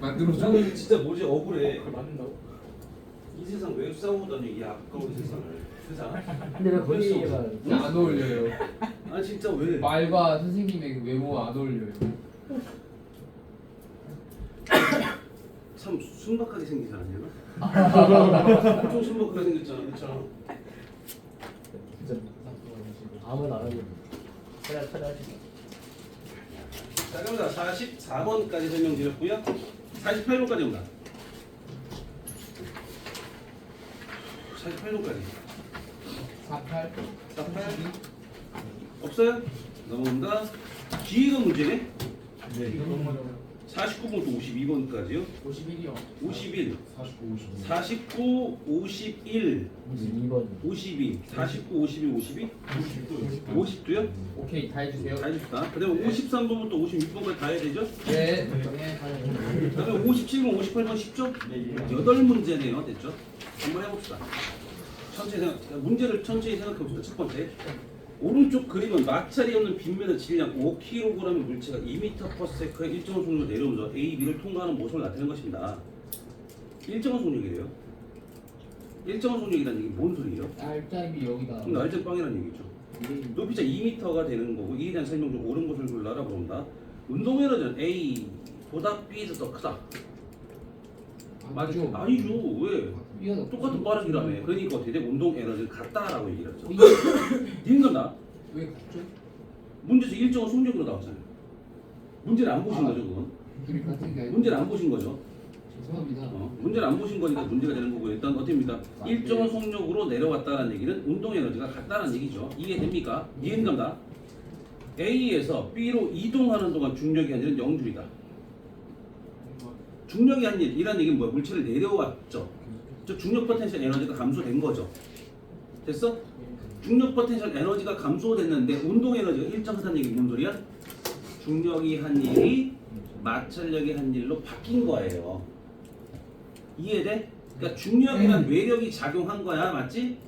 만들어줘. 나는 진짜 뭐지 억울해. 그걸 맞는다고? 이 세상 왜 싸우다니 이 아까운 세상을. 그잖아. 근데 왜 거기 얘기만 안 어울려요. 아 진짜 왜? 말과 선생님의 외모 안 어울려요. 참 순박하게 생기지 않았냐? 엄청 순박하게 생겼잖아, 그렇죠? 진짜 아무나 안 하고 찾아하시죠. 자, 그럼 44번까지 설명드렸고요. 48번까지 온다. 48번까지. 48. 48 없어요? 넘어온다. 기회가 문제네. 네. 49번부터 52번까지요. 51이요. 51, 49, 52. 49, 51, 52번 52, 49, 51, 52, 50도요? 오케이, 다 해주세요. 다 해줍시다. 그 다음에 53번부터 56번까지 다 해야 되죠? 네. 그 다음에 57번, 58번 쉽죠? 8문제네요. 됐죠? 한번 해봅시다. 문제를 천천히 생각해봅시다. 첫 번째. 오른쪽 그림은 마찰이 없는 빗면의 질량 5kg의 물체가 2m/s의 일정한 속력으로 내려오면서 A, B를 통과하는 모습을 나타내는 것입니다. 일정한 속력이래요. 일정한 속력이라는 얘기 뭔 소리예요? 알짜임이 여기다. 그럼 날짜 빵이라는 얘기죠. 높이가 2m가 되는 거고 이에 대한 설명 중 옳은 것을 골라라 그런다. 운동 에너지는 A보다 B가 더 크다. 맞죠? 아니죠. 왜? B가 똑같은 빠르기라며. 그러니까 어떻게 돼? 운동 에너지는 같다라고 얘기를 했죠. 왜 니는 나 같죠? 문제에서 일정한 속력으로 나왔잖아요. 문제를 안 보신 거죠, 그건? 둘이 같은 게 아니고. 문제를 안 보신 거죠. 죄송합니다. 문제를 안 보신 거니까 문제가 되는 거고 일단 어떻게입니까? 일정한 속력으로 내려왔다는 얘기는 운동 에너지가 같다는 얘기죠. 이해됩니까? 이해된다. A에서 B로 이동하는 동안 중력의 한일은 0줄이다. 중력의 한일이라는 얘기는 뭐야? 물체를 내려왔죠. 저 중력 포텐셜 에너지가 감소된 거죠. 됐어? 중력 포텐셜 에너지가 감소됐는데 운동 에너지가 일정하다는 얘기 뭔 소리야? 중력이 한 일이 마찰력이 한 일로 바뀐 거예요. 이해돼? 그러니까 중력이란 외력이 작용한 거야, 맞지?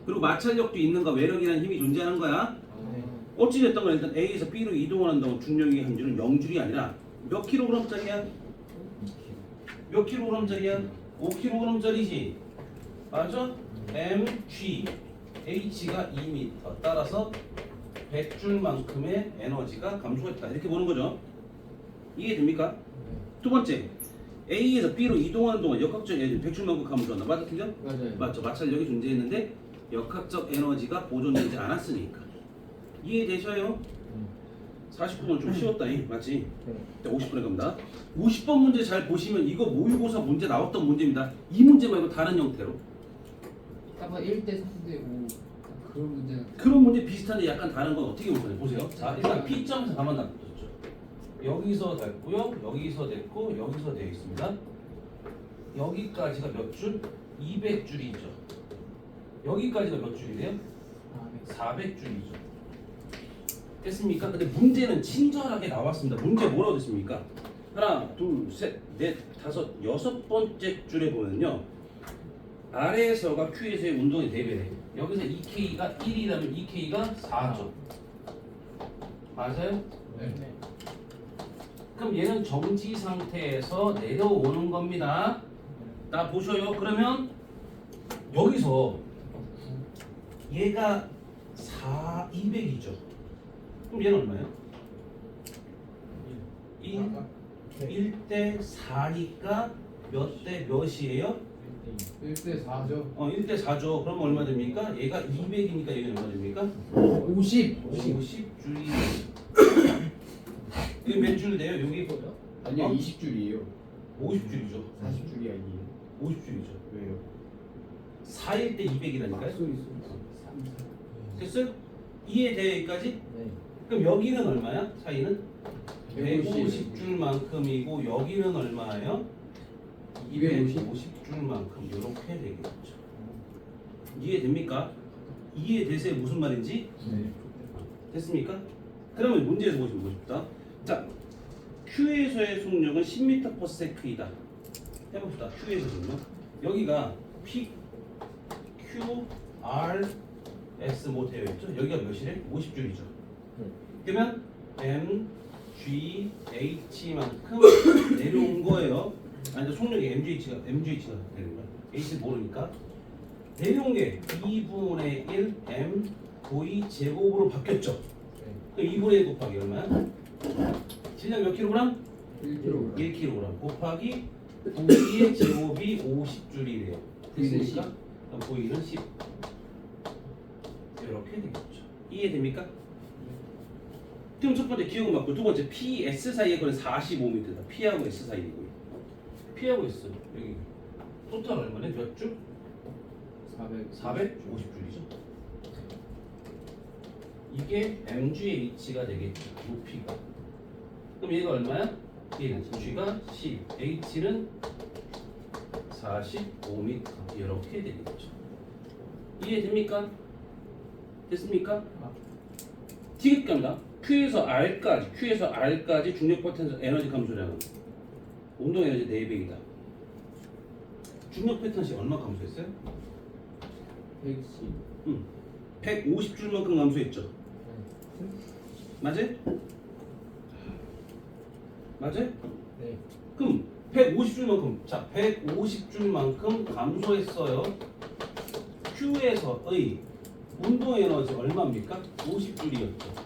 그리고 마찰력도 있는 거, 외력이라는 힘이 존재하는 거야. 어찌됐든 간에 일단 A에서 B로 이동하는 동안 중력의 한 줄은 0줄이 아니라 몇 킬로그램짜리야? 몇 킬로그램짜리야? 5킬로그램짜리지. 맞아? mg h가 2m 따라서 100줄만큼의 에너지가 감소했다. 이렇게 보는 거죠. 이해됩니까? 두 번째, A에서 B로 이동하는 동안 역학적 에너지 100줄만큼 감소한다. 맞아, 틀려? 맞아요. 맞죠. 마찰력이 존재했는데 역학적 에너지가 보존되지 않았으니까. 이해되셔요? 49번 좀 쉬웠다, 맞지? 자, 50번에 갑니다. 50번 문제 잘 보시면 이거 모의고사 문제 나왔던 문제입니다. 이 문제 말고 다른 형태로. 아까 1대 3대 5 그런 문제는 그런 문제 비슷한데 약간 다른 건 어떻게 보세요? 보세요. 자, 일단 P점에서 가만 놔뒀죠. 여기서 됐고요. 여기서 됐고 여기서 되어 있습니다. 여기까지가 몇 줄? 200줄이죠. 여기까지가 몇 줄이래요? 400줄이죠. 됐습니까? 근데 문제는 친절하게 나왔습니다. 문제 뭐라고 됐습니까? 하나, 둘, 셋, 넷, 다섯, 여섯 번째 줄에 보면요. 아래에서가 Q에서의 운동에 대비해. 여기서 2K가 1이라면 2K가 4죠. 맞아요? 네. 그럼 얘는 정지 상태에서 내려오는 겁니다. 나 보셔요. 그러면 여기서 얘가 200이죠. 그럼 얘는 얼마예요? 1대 4니까 몇 대 몇이에요? 1대 4죠. 1대 4죠. 그럼 얼마 됩니까? 얘가 200이니까 얘는 얼마 됩니까? 50. 50줄이. 이게 몇 줄 돼요? 여기 아니요, 어? 20줄이에요. 50줄이죠. 40줄이 아니에요. 50줄이죠. 왜요? 4일 때 200이라니까요. 소리. 됐어요? 이해돼요 여기까지? 네. 그럼 여기는 얼마야? 사이는? 150. 150줄만큼이고 여기는 얼마예요? 250줄만큼 이렇게 되겠죠. 이해됩니까? 이해되세요? 무슨 말인지? 네. 됐습니까? 그러면 문제에서 보시면 보십시다. 자, Q에서의 속력은 10m/s이다. 해봅시다. Q에서 속력. 여기가 P, Q, R, S 뭐 되어 있죠? 여기가 몇이래? 50줄이죠. 그러면 M, GH만큼 내려온 거예요. 아니 속력이 MGH가 되는 거야. H 모르니까 내려온 게 2분의 1 M V 제곱으로 바뀌었죠. 그럼 2분의 1 곱하기 얼마야? 질량 몇 킬로그램? 1kg. 1kg 곱하기 V의 제곱이 50줄이래요. 됐습니까? 그럼 V는 10. 이렇게 되겠죠. 이해됩니까? 그럼 첫 번째 기억은 맞고 두 번째 PS 사이의 거는 45m다. P하고 S 사이이고요. P하고 S 여기 토탈 얼마네? 몇 줄? 450줄이죠. 이게 MGH가 되겠죠. 높이가. 그럼 얘가 얼마야? 얘는 G가 10, H는 45m 이렇게 되겠죠. 이해됩니까? 됐습니까? 디귿갑니다. Q에서 R까지 중력 포텐셜 에너지 감소량은 운동 에너지 4배이다. 중력 포텐셜 얼마 감소했어요? 110. 150줄만큼 감소했죠. 맞아요? 맞아요? 네. 그럼 150줄만큼 자 150줄만큼 감소했어요. Q에서의 운동 에너지 얼마입니까? 50줄이었죠.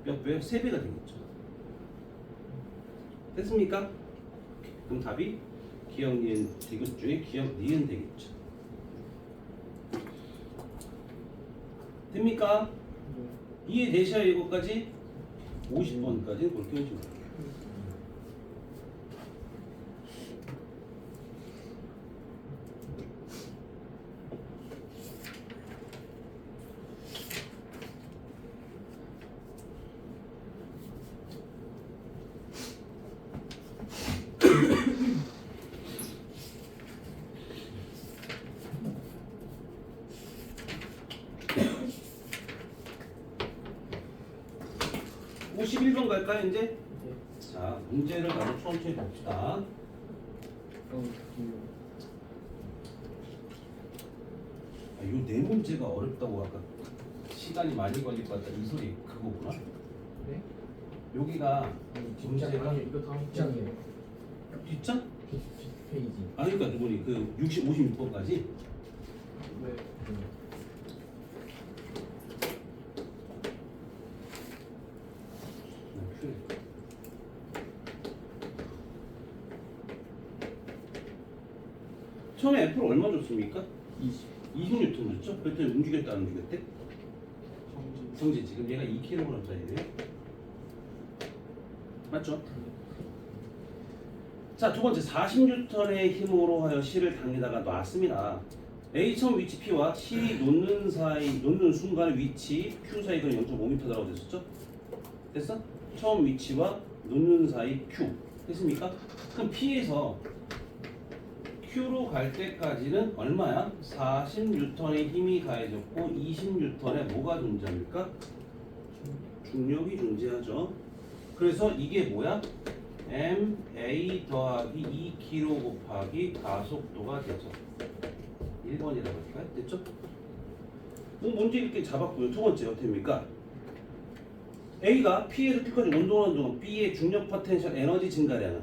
몇 배요? 3배가 되겠죠. 됐습니까? 그럼 답이 기억, 니은, 디귿 중에 기억, 니은 되겠죠. 됩니까? 이해되셔야 이거까지 50번까지는 그렇게 해주면 돼요. 뭐 51번 갈까요 이제? 자 문제를 바로 천천히 봅시다. 요 네 문제가 어렵다고 아까 시간이 많이 걸릴 것 같다 이 소리 그거구나. 네? 여기가 문제가 이거 다음 장이에요. 뒷장? 페이지. 아니 그러니까 누구니 그 56번까지 네. 처음에 F를 얼마 줬습니까? 20. 20N 줬죠? 그랬더니 움직였다 안 움직였대? 정지. 성지 지금 얘가 2kg짜리래요. 맞죠? 자, 두 번째 40N의 힘으로 하여 실을 당기다가 놨습니다. A 처음 위치 P와 실이 놓는 순간의 위치 Q 사이 거리는 0.5m라고 됐었죠? 됐어? 처음 위치와 놓는 사이 Q 됐습니까? 그럼 P에서 Q로 갈 때까지는 얼마야? 40N의 힘이 가해졌고 20N의 뭐가 존재합니까? 중력이 존재하죠. 그래서 이게 뭐야? ma 더하기 2kg 곱하기 가속도가 되죠. 1번이라고 할까요? 됐죠? 문제 이렇게 잡았고요. 두 번째 어떻게입니까? A가 P에서 Q까지 운동하는 동안 B의 중력 포텐셜 에너지 증가량은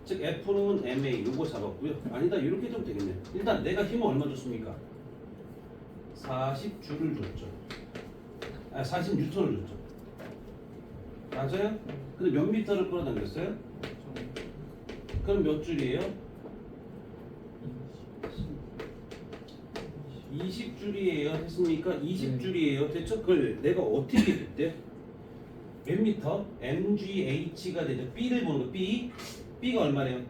즉 F는 ma 요거 잡았고요. 아니다 이렇게 되면 되겠네요. 일단 내가 힘을 얼마 줬습니까? 40줄을 줬죠. 40N을 줬죠. 맞아요? 근데 몇 미터를 끌어당겼어요? 그럼 몇 줄이에요? 20줄이에요. 됐습니까? 20줄이에요. 됐죠? 그걸 내가 어떻게 됐대? 몇 미터? MGH가 되죠. B를 보는 거. B가 얼마래요?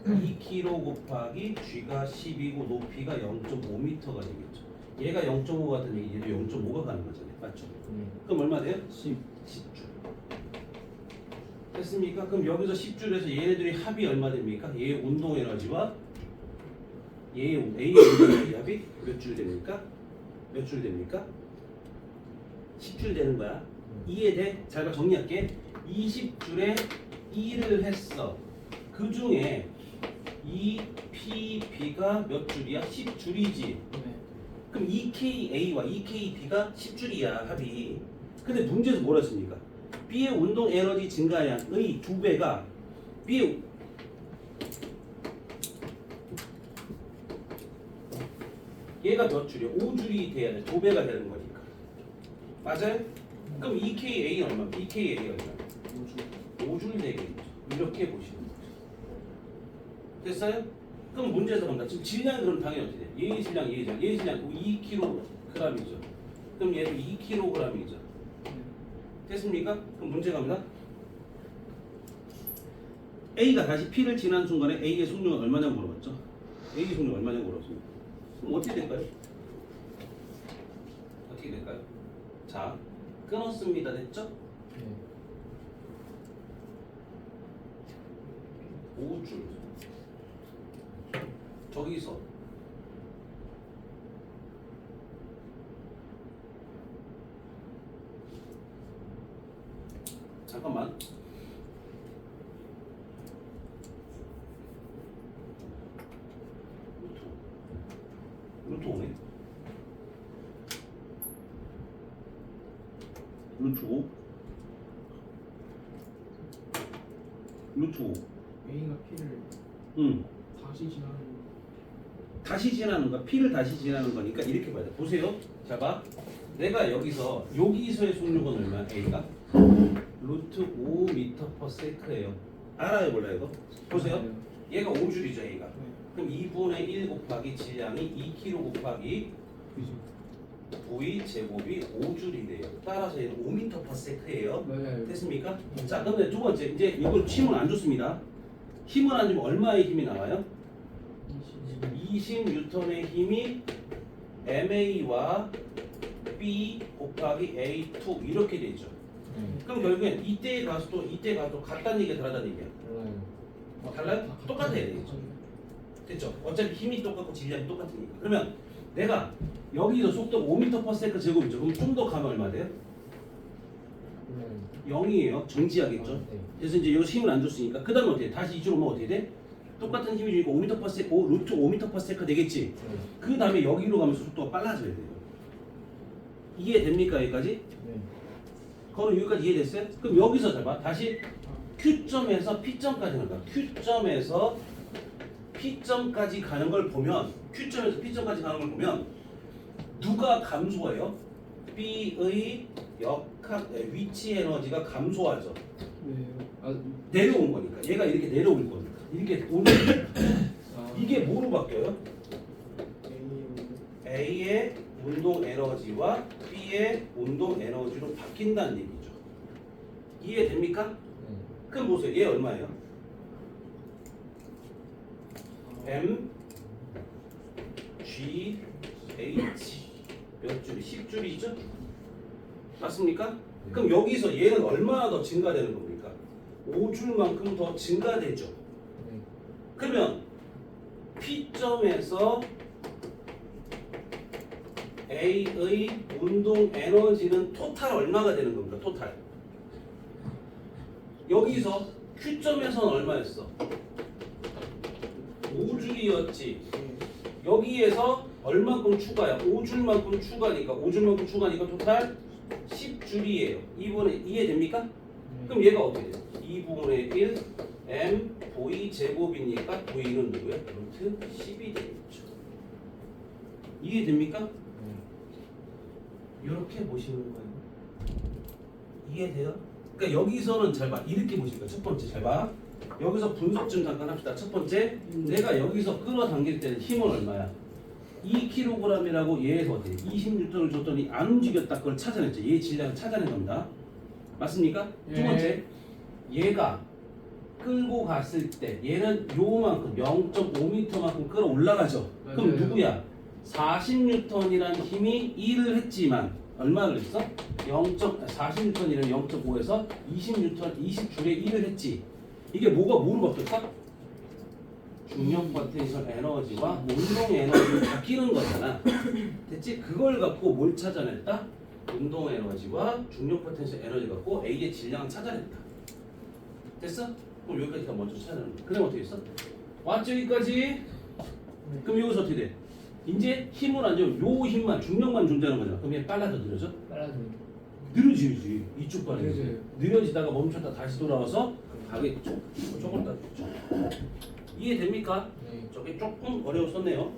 2kg 곱하기 G가 10이고 높이가 0.5m가 되겠죠. 얘가 0.5 같은 얘기, 얘도 0.5가 가는 거잖아요. 맞죠? 그럼 얼마 돼요? 10줄. 됐습니까? 그럼 여기서 10줄에서 얘네들이 합이 얼마 됩니까? 얘의 운동 에너지와 A의 운동 에너지 합이 몇 줄 됩니까? 몇 줄 됩니까? 10줄 되는 거야. 이해돼? 잘 봐, 정리할게. 20줄에 2를 했어. 그 중에 이 PB가 몇 줄이야? 10줄이지. 네. 그럼 EKA와 EKB가 10줄이야 합이. 근데 문제에서 뭐라 했습니까? B의 운동 에너지 증가량의 2배가 B의 얘가 몇 줄이야? 5줄이 돼야 돼. 2배가 되는 거니까. 맞아요? 그럼 EKA 얼마? EKA 얼마? 5줄 되겠죠. 이렇게 보시면 되죠. 됐어요? 그럼 문제에서 본다. 지금 질량이 그럼 당연히 어떻게 돼? 얘의 질량, 얘의 질량, 얘의 질량 2kg이죠. 그럼 얘도 2kg이죠. 됐습니까? 그럼 문제 갑니다. A가 다시 P를 지난 순간에 A의 속력은 얼마냐고 물어봤죠? A의 속력 얼마냐고 물어봤습니다. 그럼 어떻게 될까요? 어떻게 될까요? 자, 끊었습니다. 됐죠? 네. 5줄 저기서 잠깐만 루트 5네 루트 5 루트 5 A가 P를 응. 다시 지나는 다시 지나는 거, P를 다시 지나는 거니까 이렇게 봐야 돼. 보세요. 자, 봐. 내가 여기서의 속력은 얼마야? A가? 루트 5m/s예요. 알아요, 몰라요, 이거? 보세요. 얘가 5줄이죠, A가. 네. 그럼 2분의 1 곱하기 질량이 2kg 곱하기 그죠. V 제곱이 5줄이래요. 따라서 얘는 5m/s예요. 맞아요. 됐습니까? 자, 그런데 두 번째, 이제 이걸 힘은 안 줬습니다. 힘은 안 주면 얼마의 힘이 나와요? 20N의 힘이 MA와 B 곱하기 A2 이렇게 되죠. 네. 그럼 결국엔 이때에 가서도 같다는 얘기야, 다르다는 얘기야. 달라요. 달라요? 똑같아야 되겠죠. 됐죠? 어차피 힘이 똑같고 질량이 똑같으니까. 그러면 내가 여기서 속도 5m/s 제곱이죠. 그럼 좀 더 가면 얼마 돼요? 네. 0이에요. 정지하겠죠. 네. 그래서 이제 여기서 힘을 안 줬으니까 그 다음에 어떻게 돼? 다시 이쪽으로 오면 어떻게 돼? 똑같은 힘이 주니까 5m/s, 루트 5m/s가 되겠지. 네. 그 다음에 여기로 가면서 속도가 빨라져야 돼요. 이해됩니까 여기까지? 네. 그럼 여기까지 이해됐어요? 그럼 여기서 잡아. 다시 Q점에서 P점까지 간다. Q점에서 P점까지 가는 걸 보면 Q점에서 P점까지 가는 걸 보면 누가 감소해요? B의 위치 에너지가 감소하죠. 네. 아, 내려온 거니까. 얘가 이렇게 내려올 거니까. 이렇게 오는 거니까. 아. 이게 뭐로 바뀌어요? A A의 운동 에너지와 B의 운동 에너지로 바뀐다는 얘기죠. 이해됩니까? 네. 그럼 보세요. 얘 얼마예요? M G H 몇 줄이? 10줄이죠? 맞습니까? 그럼 여기서 얘는 얼마나 더 증가되는 겁니까? 5줄만큼 더 증가되죠. 네. 그러면 P점에서 A의 운동 에너지는 토탈 얼마가 되는 겁니까? 토탈. 여기서 Q점에서는 얼마였어? 5줄이었지. 여기에서 얼마큼 추가야? 5줄만큼 추가니까 5줄만큼 추가니까 토탈 10줄이에요. 이번에 이해됩니까? 그럼 얘가 어떻게 돼? 2분의 1 M V 제곱이니까 V는 누구야? 루트 10이 되겠죠. 이해됩니까? 이렇게 보시는 거예요. 이해돼요? 그러니까 여기서는 잘 봐. 이렇게 보시는 거예요. 첫 번째 잘 봐. 여기서 분석 좀 잠깐 합시다. 첫 번째, 내가 여기서 끌어당길 때는 힘은 얼마야? 2kg이라고 얘에서 어떻게 20N을 줬더니 안 움직였다. 그걸 찾아냈죠. 얘 질량을 찾아낸 겁니다. 맞습니까? 두 번째, 얘가 끌고 갔을 때 얘는 요만큼 0.5m만큼 끌어 올라가죠. 그럼 맞아요. 누구야? 40N이라는 힘이 1을 했지만 얼마를 했어? 40N이라는 0.5에서 20줄에 1을 했지. 이게 뭐가 뭐로 바뀌었다? 중력 포텐셜 에너지와 운동 에너지로 바뀌는 거잖아. 됐지? 그걸 갖고 뭘 찾아냈다? 운동 에너지와 중력 포텐셜 에너지 갖고 A의 질량을 찾아냈다. 됐어? 그럼 여기까지 다 먼저 찾아내는 거야. 그다음 어떻게 했어? 왔죠 여기까지? 그럼 여기서 어떻게 돼? 이제 힘을 안 주면 요 힘만 중력만 존재하는 거잖아. 그럼 얘 빨라져 느려져? 빨라져요. 느려지지. 이쪽 반응이 느려져요. 느려지다가 멈췄다 다시 돌아와서 가겠죠. 조금 따졌죠. 이해됩니까? 네. 저게 조금 어려웠었네요.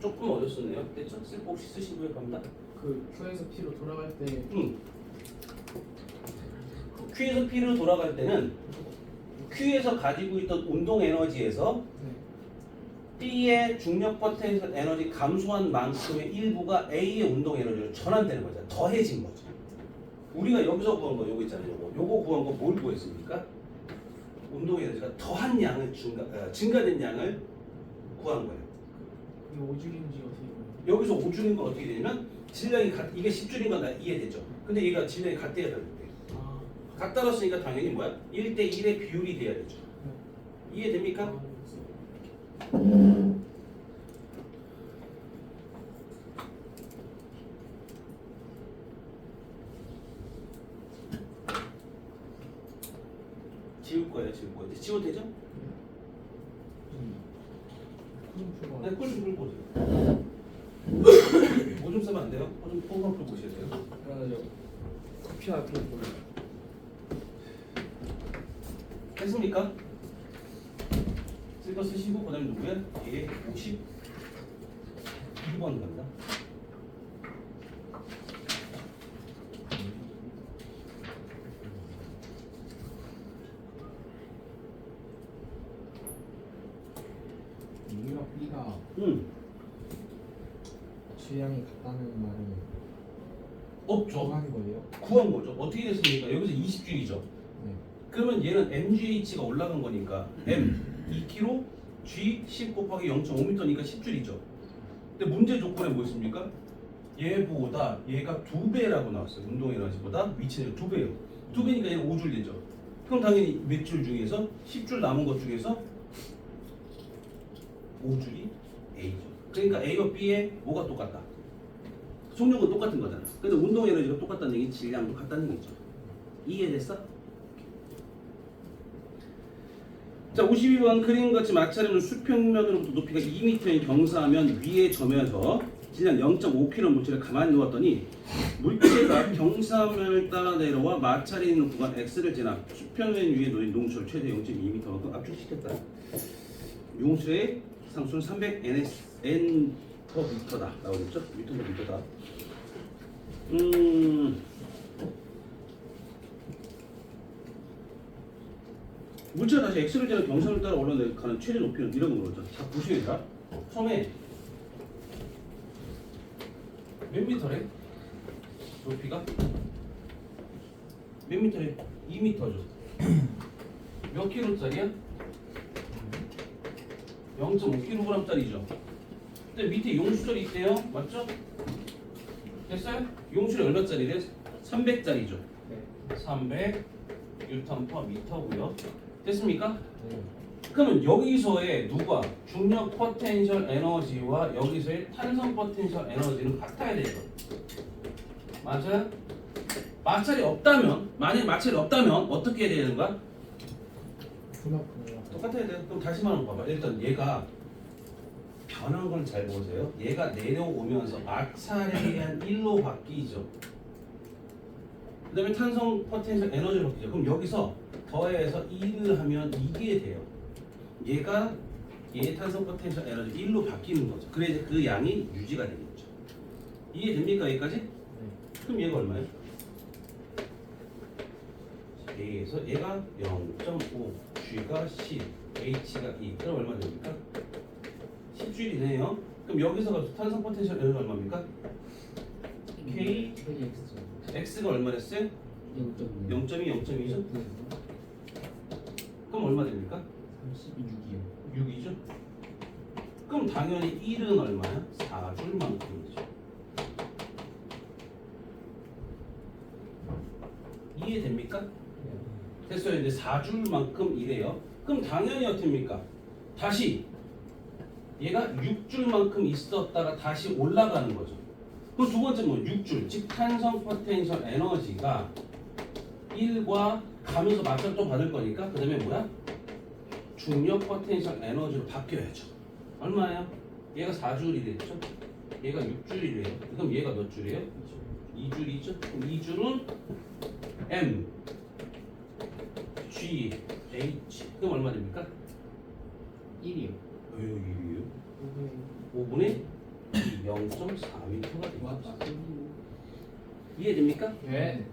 조금 어렵었네요. 됐죠? 쓸거 없이 쓰시고요. 갑니다. 그 Q에서 P로 돌아갈 때 Q에서 P로 돌아갈 때는 Q에서 가지고 있던 운동 에너지에서 네. B의 중력 포텐셜 에너지 감소한 만큼의 일부가 A의 운동 에너지로 전환되는 거죠. 더해진 거죠. 우리가 여기서 구한 거 요거 있잖아요. 요거 구한 거 뭘 구했습니까? 운동 에너지가 더한 양을 증가된 양을 구한 거예요. 이게 5줄인지 어떻게 보면 여기서 5줄인 건 어떻게 되냐면 질량이 이게 10줄인 건 다 이해되죠. 근데 얘가 질량이 같대야 되는데 아, 같다였으니까 당연히 뭐야? 1대 1의 비율이 돼야 되죠. 이해됩니까? 지울 거예요, 지울 거예요. 이제 지워도 되죠? 네, 꿀좀 풀고 오세요. 뭐좀 쓰면 안 돼요? 좀 뽕 풀고 오셔야 돼요. 그러나 저 커피 앞에 보면 했습니까? 쓸 거 쓰시고 그다음에 누구야? 얘 52번 갑니다. U와 B가 질량이 같다는 말은 없죠. 정한 거예요? 구한 거죠. 어떻게 됐습니까? 여기서 20줄이죠. 네. 그러면 얘는 MGH가 올라간 거니까 M 2kg, G 10 곱하기 0.5m니까 10줄이죠. 근데 문제 조건에 뭐 있습니까? 얘보다 얘가 2배라고 나왔어요. 운동 에너지보다 위치는 2배예요. 2배니까 얘는 5줄 되죠. 그럼 당연히 몇 줄 중에서 10줄 남은 것 중에서 5줄이 A죠. 그러니까 A와 B의 뭐가 똑같다? 속력은 똑같은 거잖아. 그래서 운동 에너지가 똑같다는 얘기, 질량도 같다는 얘기죠. 이해됐어? 자, 52번 그림같이 마찰하는 수평면으로부터 높이가 2m인 경사하면 위의 점에서 질량 0.5kg 물체를 가만히 놓았더니 물체가 경사면을 따라 내려와 마찰이 있는 구간 X를 지나 수평면 위에 놓인 농수를 최대 0.2m만큼 압축시켰다. 용수의 상수는 300 N/m다 나오겠죠? 미터다. 물체가 다시 X를 지나 경사를 따라 올라가는 최대 높이는 이런 거죠. 자, 보시겠다. 처음에 몇 미터래? 높이가? 몇 미터래? 2미터죠. 몇 킬로짜리야? 0.5kg짜리죠. 근데 밑에 용수절이 있대요. 맞죠? 됐어요? 용수절이 얼마짜리래? 300짜리죠. 네. 300 뉴턴/미터고요. 됐습니까? 네. 그러면 여기서의 누가 중력 포텐셜 에너지와 여기서의 탄성 포텐셜 에너지는 같아야 돼요. 맞아요? 마찰이 없다면, 만약에 마찰이 없다면 어떻게 해야 되는 거야? 그만큼 똑같아야 돼. 그럼 다시 말하면 봐봐. 일단 얘가 변한 걸 잘 보세요. 얘가 내려오면서 마찰에 의한 1로 바뀌죠. 그 다음에 탄성 포텐셜 에너지로 바뀌죠. 그럼 여기서 더해서 1을 하면 이게 돼요. 얘가 얘의 탄성 포텐셜 에너지 1로 바뀌는 거죠. 그래야 그 양이 유지가 되겠죠. 이해됩니까? 여기까지? 네. 그럼 얘가 얼마예요? A에서 얘가 0.5, G가 10, H가 2. 그럼 얼마 됩니까? 10줄이 되네요. 그럼 여기서 탄성 포텐셜 에너지 얼마입니까? K, KX X가 얼마랬어요? 0.5 0.2, 0.2죠? 그럼 얼마 됩니까? 36이요 6이죠? 그럼 당연히 1은 얼마야? 4줄만큼이죠. 이해됩니까? 됐어요. 이제 4줄만큼 이래요. 그럼 당연히 어떻습니까? 다시 얘가 6줄만큼 있었다가 다시 올라가는 거죠. 그럼 두 번째 뭐 6줄, 즉 탄성 포텐셜 에너지가 1과 가면서 마찰 또 받을 거니까 그 다음에 뭐야? 중력 포텐셜 에너지로 바뀌어야죠. 얼마예요? 얘가 4줄이 됐죠? 얘가 6줄이래요. 그럼 얘가 몇 줄이에요? 2줄이죠? 그럼 2줄은 M G H 그럼 얼마 됩니까? 1이요. 여기 1이요? 5분의 0.4m가 됩니다. 맞다. 이해됩니까? 네.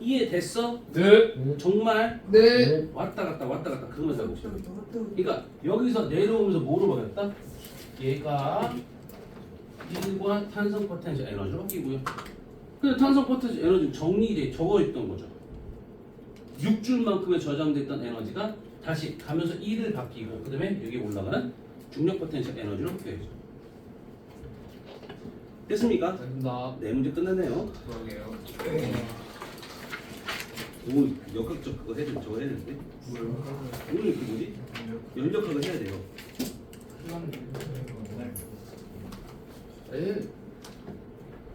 이해됐어? 네. 정말? 네. 왔다 갔다 그거만 잘 봅시다. 그러니까 여기서 내려오면서 뭐로 바뀌었다? 얘가 일반 탄성 포텐셜 에너지로 바뀌고요. 근데 탄성 포텐셜 에너지는 정리돼 적어있던 거죠. 6줄만큼의 저장됐던 에너지가 다시 가면서 1을 바뀌고 그 다음에 여기 올라가는 중력 포텐셜 에너지로 바뀌어야죠. 됐습니까? 됐습니다. 네 문제 끝났네요. 그러게요. 오 역학적 그거 해야 돼. 저거 해야 되는데 뭐요? 오늘 그 뭐지? 연력학을 해야 돼요. 에?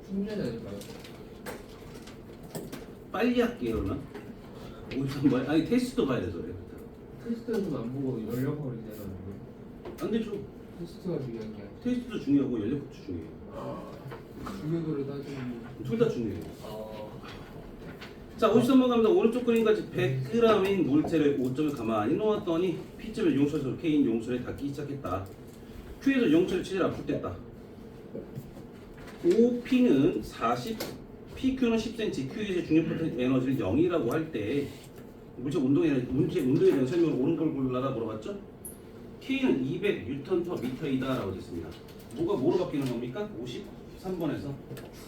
충전해야 될까요? 빨리 할게요 그러면. 오늘 뭐 아니 테스트도 봐야 돼서 그래. 테스트에서도 안 보고 연력학을 내가지고 안 되죠. 테스트가 중요한 게 아니라 테스트도 중요하고 연력학도 중요해요. 중력으로 따지면 둘 다 중요해요. 아... 자 53번 갑니다. 오른쪽 그림까지 100g인 물체를 5점을 가만히 놓았더니 P점의 용철에서 K인 용철에 닿기 시작했다. Q에서 용철의 체제를 압축됐다. OP는 40, PQ는 10cm, Q의 중력 포텐셜 에너지를 0이라고 할 때 물체 운동에 대한 설명을 옳은 걸 골라라 물어봤죠? K는 200N/m이다 라고 됐습니다. 뭐가 뭐로 바뀌는 겁니까? 53번에서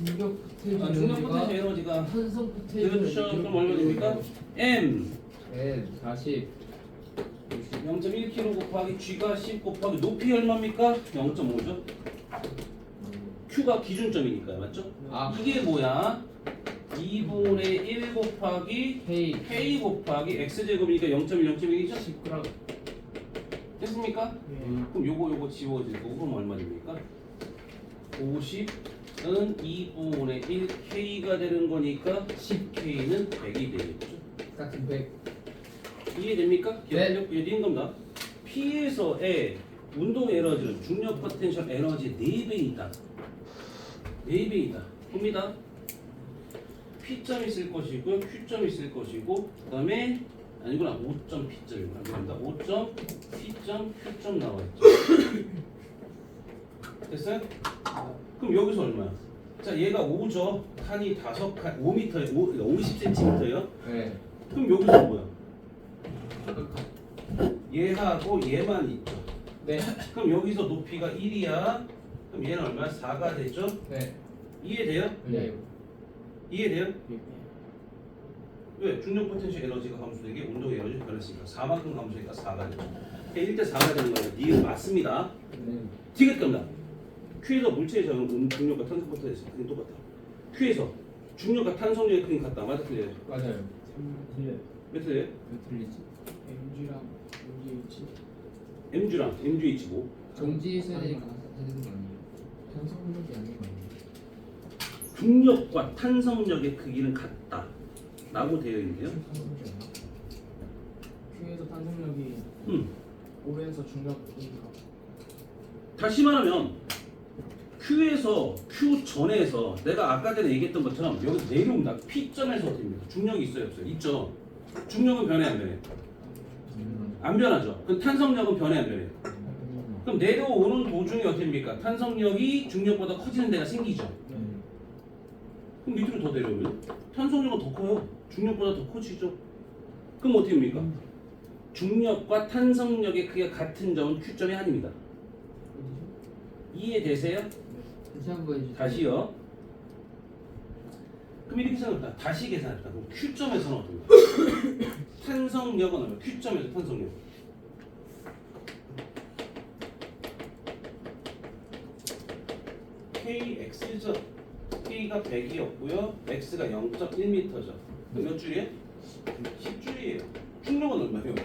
중력 포텐셜 중력 포텐셜 에너지가 탄성 포텐셜 그렇죠. 그럼 얼마 됩니까? M N 40 0.1kg 곱하기 G가 10 곱하기 높이 얼마입니까? 0.5죠. Q가 기준점이니까요, 맞죠? 아. 이게 뭐야? 2분의 1 곱하기 K 곱하기 X제곱이니까 0.1, 0.1이죠? 10g 됐습니까? 그럼 요거 지워지고 그럼 얼마 됩니까? 50은 2분의 1 K가 되는 거니까 10K는 100이 되겠죠. 같은 100 이해됩니까? 네. 이해된 겁니다. P에서의 운동 에너지는 중력 포텐셜 에너지의 4배이다. 4배이다. 봅니다. P점 있을 것이고요. Q점 있을 것이고 그 다음에 아니구나 5점 P점이구나. 죄송합니다. 5점 P점 Q점 나와있죠. 됐어요? 그럼 여기서 얼마야? 자 얘가 5죠. 칸이 5칸 5m에 50cm예요. 네. 그럼 여기서 뭐야? 얘하고 얘만 있죠. 네. 그럼 여기서 높이가 1이야. 그럼 얘는 얼마야? 4가 되죠? 네. 이해돼요? 네. 이해돼요? 왜? 중력 포텐셜 에너지가 감소되게 운동 에너지 변했으니까 4만큼 감소니까 4가 되죠. 1대 4가 되는 거예요. 이게 맞습니다. 네. 디귿 겁니다. Q에서 물체의 저항 중력과 탄성 포텐셜 크기 똑같아. Q에서 중력과 탄성력의 크기 같다. 맞아 틀려요? 맞아요. 몇 틀려요? 왜 틀리지? MG랑 MGH M주랑 MGH 뭐? 정지해서 되니까 되는 거 아니에요? 탄성력이 아닌 거 아니에요? 중력과 탄성력의 크기는 같다. 라고 되어 있네요. Q에서 탄성력이 음. 오래에서 중력이니까 다시 말하면 Q에서 Q 전에서 내가 아까 전에 얘기했던 것처럼 여기 내려온다. P점에서 어떻게 됩니까? 중력이 있어요, 없어요? 있죠. 중력은 변해 안 변해? 안 변하죠. 그럼 탄성력은 변해 안 변해? 그럼 내려오는 도중에 어떻게 됩니까? 탄성력이 중력보다 커지는 데가 생기죠. 그럼 밑으로 더 내려오면 탄성력은 더 커요. 중력보다 더 커지죠. 그럼 어떻게 됩니까? 중력과 탄성력의 크기가 같은 점은 Q점이 아닙니다. 이해되세요? 다시 한번 해주세요. 다시요. 그럼 이렇게 생각합니다. 다시 계산합니다. 그럼 Q점에서는 어떻게 됩니까? 탄성력은 얼마? Q점에서 탄성력. KX죠. K가 100이었고요. X가 0.1m죠. 그럼 몇 줄이에요? 10줄이에요. 중력은 얼마예요?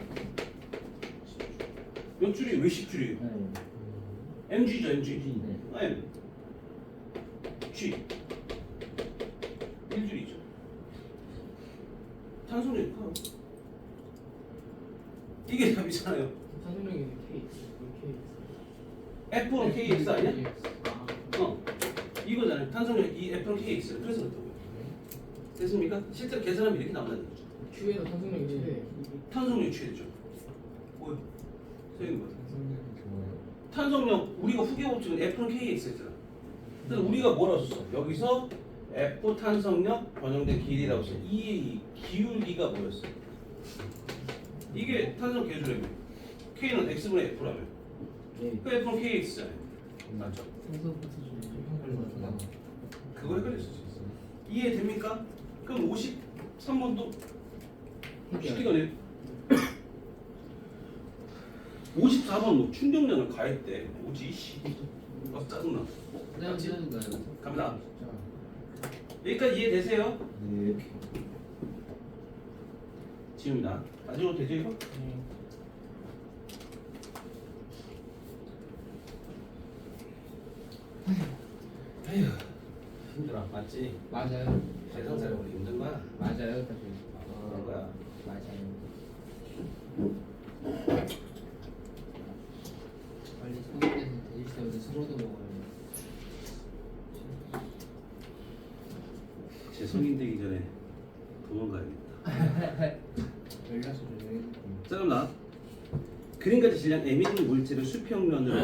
몇 줄이에요? 왜 10줄이에요? mg죠, mg. m g 1줄이죠. 탄소력이 커요. 이게 답이잖아요. 탄성력이 K F는 KX 아니야? 아, 어. 이 이거잖아요. 탄성력 이 F는 KX. 그래서 그렇다고요. 됐습니까? 실제로 계산하면 이렇게 나온다는 거죠. Q에서 탄성력이 최대. 탄성력이 취해죠. 뭐요? 선생님 뭐요? 탄성력이 좋아요. 탄성력 우리가 후계 법칙은 F는 KX 했잖아. 그래서 우리가 뭐라고 썼어? 여기서 F 탄성력 변형된 길이라고 써. 이 기울기가 뭐였어? 이게 탄성 계수라며. K는 X분의 F라며. 네. 그 F는 KX잖아요. 맞죠? 생선부터 좀 헷갈려. 그거 헷갈렸어. 이해됩니까? 그럼 53번도 쉽게 가네요. 54번 뭐 충격량을 가했대. 뭐지? 씨. 아 짜증나. 맞지? 갑니다. 여기까지 이해되세요? 네. 지금이다. 마지막으로 되죠 이거? 에휴 힘들어 맞지? 맞아요. 세상살이 우리 힘든 거야. 맞아요, 사실. 그런 거야. 맞아요. 빨리 성인돼서 돼지새우를 술로도 먹어요. 제 성인 되기 전에 도망가야겠다. 연락처 좀 해주세요. 자 그럼 나 그림같이 질량 M인 물체를 수평면으로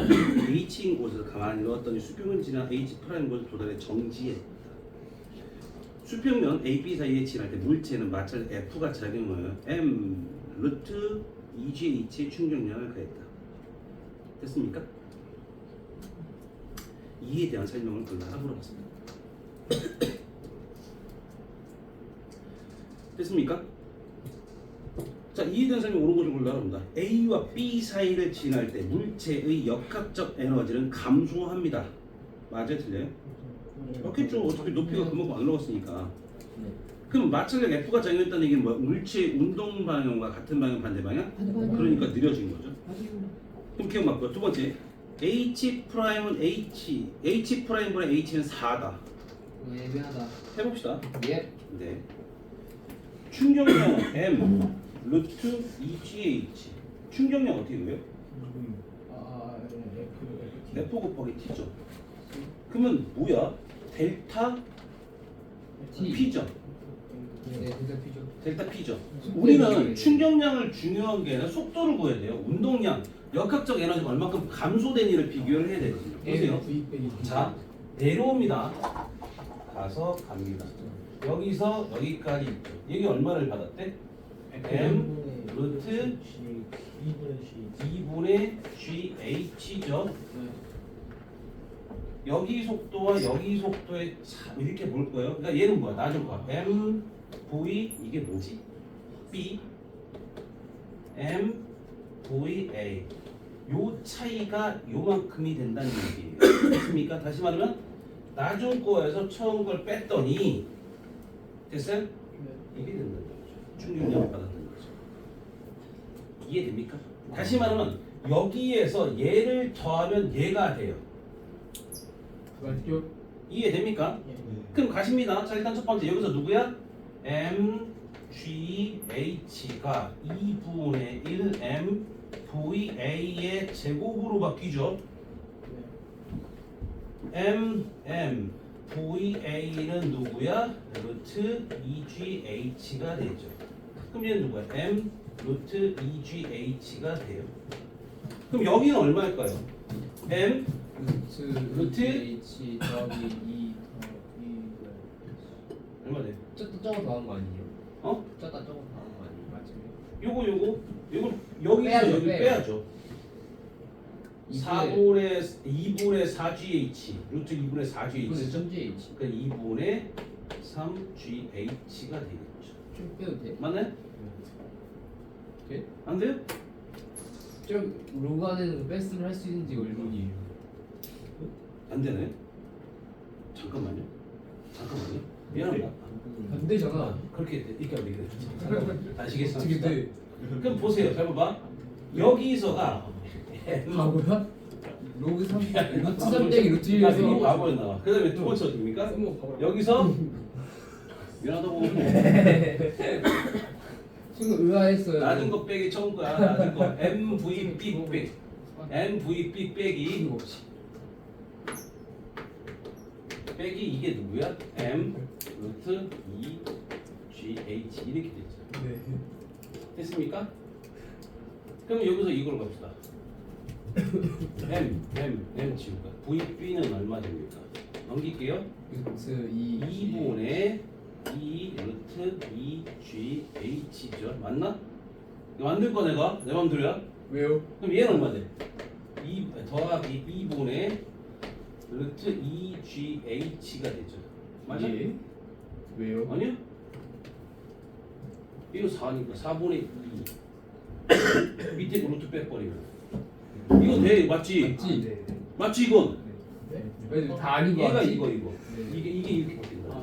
H인 곳에서 가만히 넣었더니 수평을 지나 H 프라임 곳에 도달해 정지했다. 수평면 AB 사이에 지날 때 물체는 마찰 F가 작용하여 M 루트 2GH의 충격량을 가했다. 됐습니까? 이에 대한 설명을 골라라 물어봤습니다. 됐습니까? 자, 이에 대한 설명 옳은 것을 골라라 합니다. A와 B 사이를 지날 때 물체의 역학적 에너지는 감소합니다. 맞아요? 틀려요? 맞겠죠. 어차피 높이가 그만큼 안 올라갔으니까. 네. 그럼 마찰력 F가 작용했다는 얘기는 뭐야? 물체의 운동 방향과 같은 방향, 반대 방향? 반대 방향. 그러니까 느려진 거죠. 맞아요. 그럼 기억 맞고요. 두 번째, H 프라임은 H 프라임분의 H는 4다. 이거 애매하다. 해봅시다. 예. 네. 충격량 M 루트 2GH. 충격량 어떻게 돼요? F 곱하기 T죠. 그러면 뭐야? 델타 T. P죠. 네, 대답이죠. 델타 P죠. 속도를 우리는 구해야 충격량을 중요한 게 아니라 속도를 구해야 돼요. 운동량, 역학적 에너지가 얼마큼 감소된 일을 비교를 해야 되거든요. 보세요. 자, 내려옵니다. 가서 갑니다. 여기서 여기까지 있죠. 여기 얼마를 받았대? M 루트 2분의 GH죠. 여기 속도와 여기 속도의 차 이렇게 볼 거예요. 그러니까 얘는 뭐야? 나중 봐. M V 이게 뭐지? B M V A 요 차이가 요만큼이 된다는 얘기예요. 됐습니까? 다시 말하면 나중 거에서 처음 걸 뺐더니 됐어요? 이게 된다는 거죠. 충격량을 받았다는 거죠. 이해됩니까? 다시 말하면 여기에서 얘를 더하면 얘가 돼요. 맞죠? 이해됩니까? 그럼 가십니다. 자 일단 첫 번째 여기서 누구야? M, G, H가 2분의 1 M, V, A의 제곱으로 바뀌죠. M, V, A는 누구야? 루트 2GH가 되죠. 그럼 얘는 누구야? M, 루트 2GH가 돼요. 그럼 여기는 얼마일까요? M, 루트? H 더하기 2 얼마 돼? 저거 더한 거 아니에요? 어? 저거 더한 거 아니에요? 맞아요? 요거 여기서 빼야죠, 여기 빼요. 빼야죠. 2분의 4GH 루트 2분의 4GH 이분의 3GH 그러니까 2분의 3GH가 되겠죠. 좀 빼도 돼? 맞나요? 돼? 안 돼요? 좀 로그 안에는 패스를 할 수 있는지 의문이에요. 안 되네. 잠깐만요. 미안합니다. 안 되잖아. 그렇게 돼. 이렇게 하면 되겠죠. 아시겠습니까? 어떻게 돼? 그럼 보세요. 잘 봐봐. 여기서가 바보야? 로그 3 루트 3 이 땡이 루트 1에서 바보에 나와. 그 다음에 두 번째 어떻습니까? 여기서 미안하다고 지금 의아했어요. 낮은 거 빼기 처음 거야. 낮은 거 MVB 빼기 MVB 빼기 빼기 이게 누구야? M 루트 2 GH 이렇게 됐죠. 네. 됐습니까? 그럼 여기서 이걸 갑시다. M 지울까? VB는 얼마 됩니까? 넘길게요. 루트 2 2분의 2 루트 2 GH죠. 맞나? 이거 만들 거 내가? 내 맘대로야? 왜요? 그럼 얘는 얼마 돼? 2 더하기 2분의 루트 2GH가 되죠. 맞아? 예. 왜요? 아니야? 이거 4니까 4분의 2 밑에 거 루트 빼버리면 이거 돼. 맞지? 맞지? 네. 맞지 이건? 네. 왜 다 아닌 거 얘가 같지? 이거 네. 이게 이렇게 바뀐다.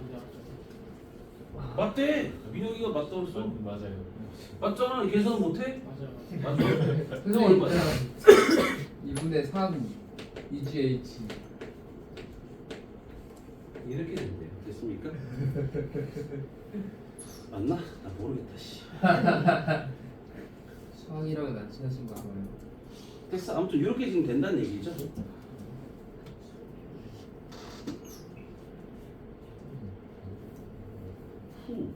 맞대. 민혁이가 맞다 그랬어. 맞아요. 맞잖아. 계산 못해? 맞아요. 맞아. 선생님 얼마야? 2분의 3 EGH 이렇게 된대요. 됐습니까? 맞나? 나 모르겠다. 씨. 수학이랑은 안 친하신 거 알아요? 됐어. 아무튼 이렇게 지금 된다는 얘기죠. 후.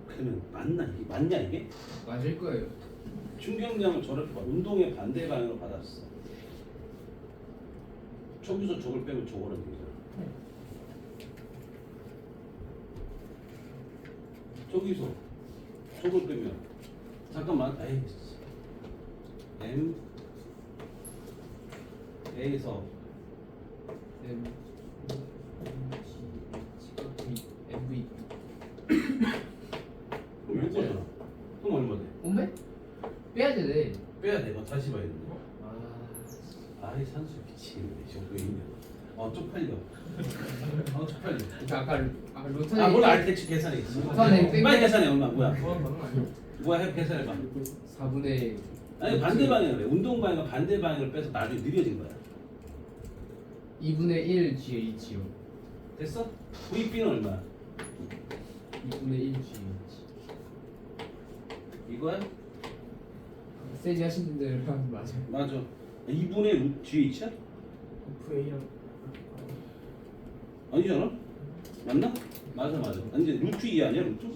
그러면 맞냐 이게? 맞을 거예요. 충격량을 저렇게 운동의 반대 방향으로 받았어. 저기서 저걸 빼면 저거는 되잖아. 저기서 저걸 빼면 잠깐만. 에이, M A에서 MV 그럼 이거잖아. 그럼 얼마 돼? 엄매? 빼야 되네. 빼야 돼. 다시 봐야 되는데. 아, 아이 산수 미치겠네. 저거 있냐? 쪽팔려. 쪽팔려. 아까 로터는 아 몰라. 아니 대충 계산해. 로터는 빨리 계산해. 얼마 뭐야? 아니요. 뭐야? 해 계산해봐. 4분의 아니 반대 방향을 해. 운동 방향과 반대 방향을 빼서 나중에 느려진 거야. 2분의 1 GH요. 됐어? VB는 얼마야? 2분의 1 GH. 이거야? 세지 하신 분들 하면 맞아요. 맞아. 2분의 루트 GH야? FA랑 아니잖아? 맞나? 맞아. 아니 루트 2 아니야 루트?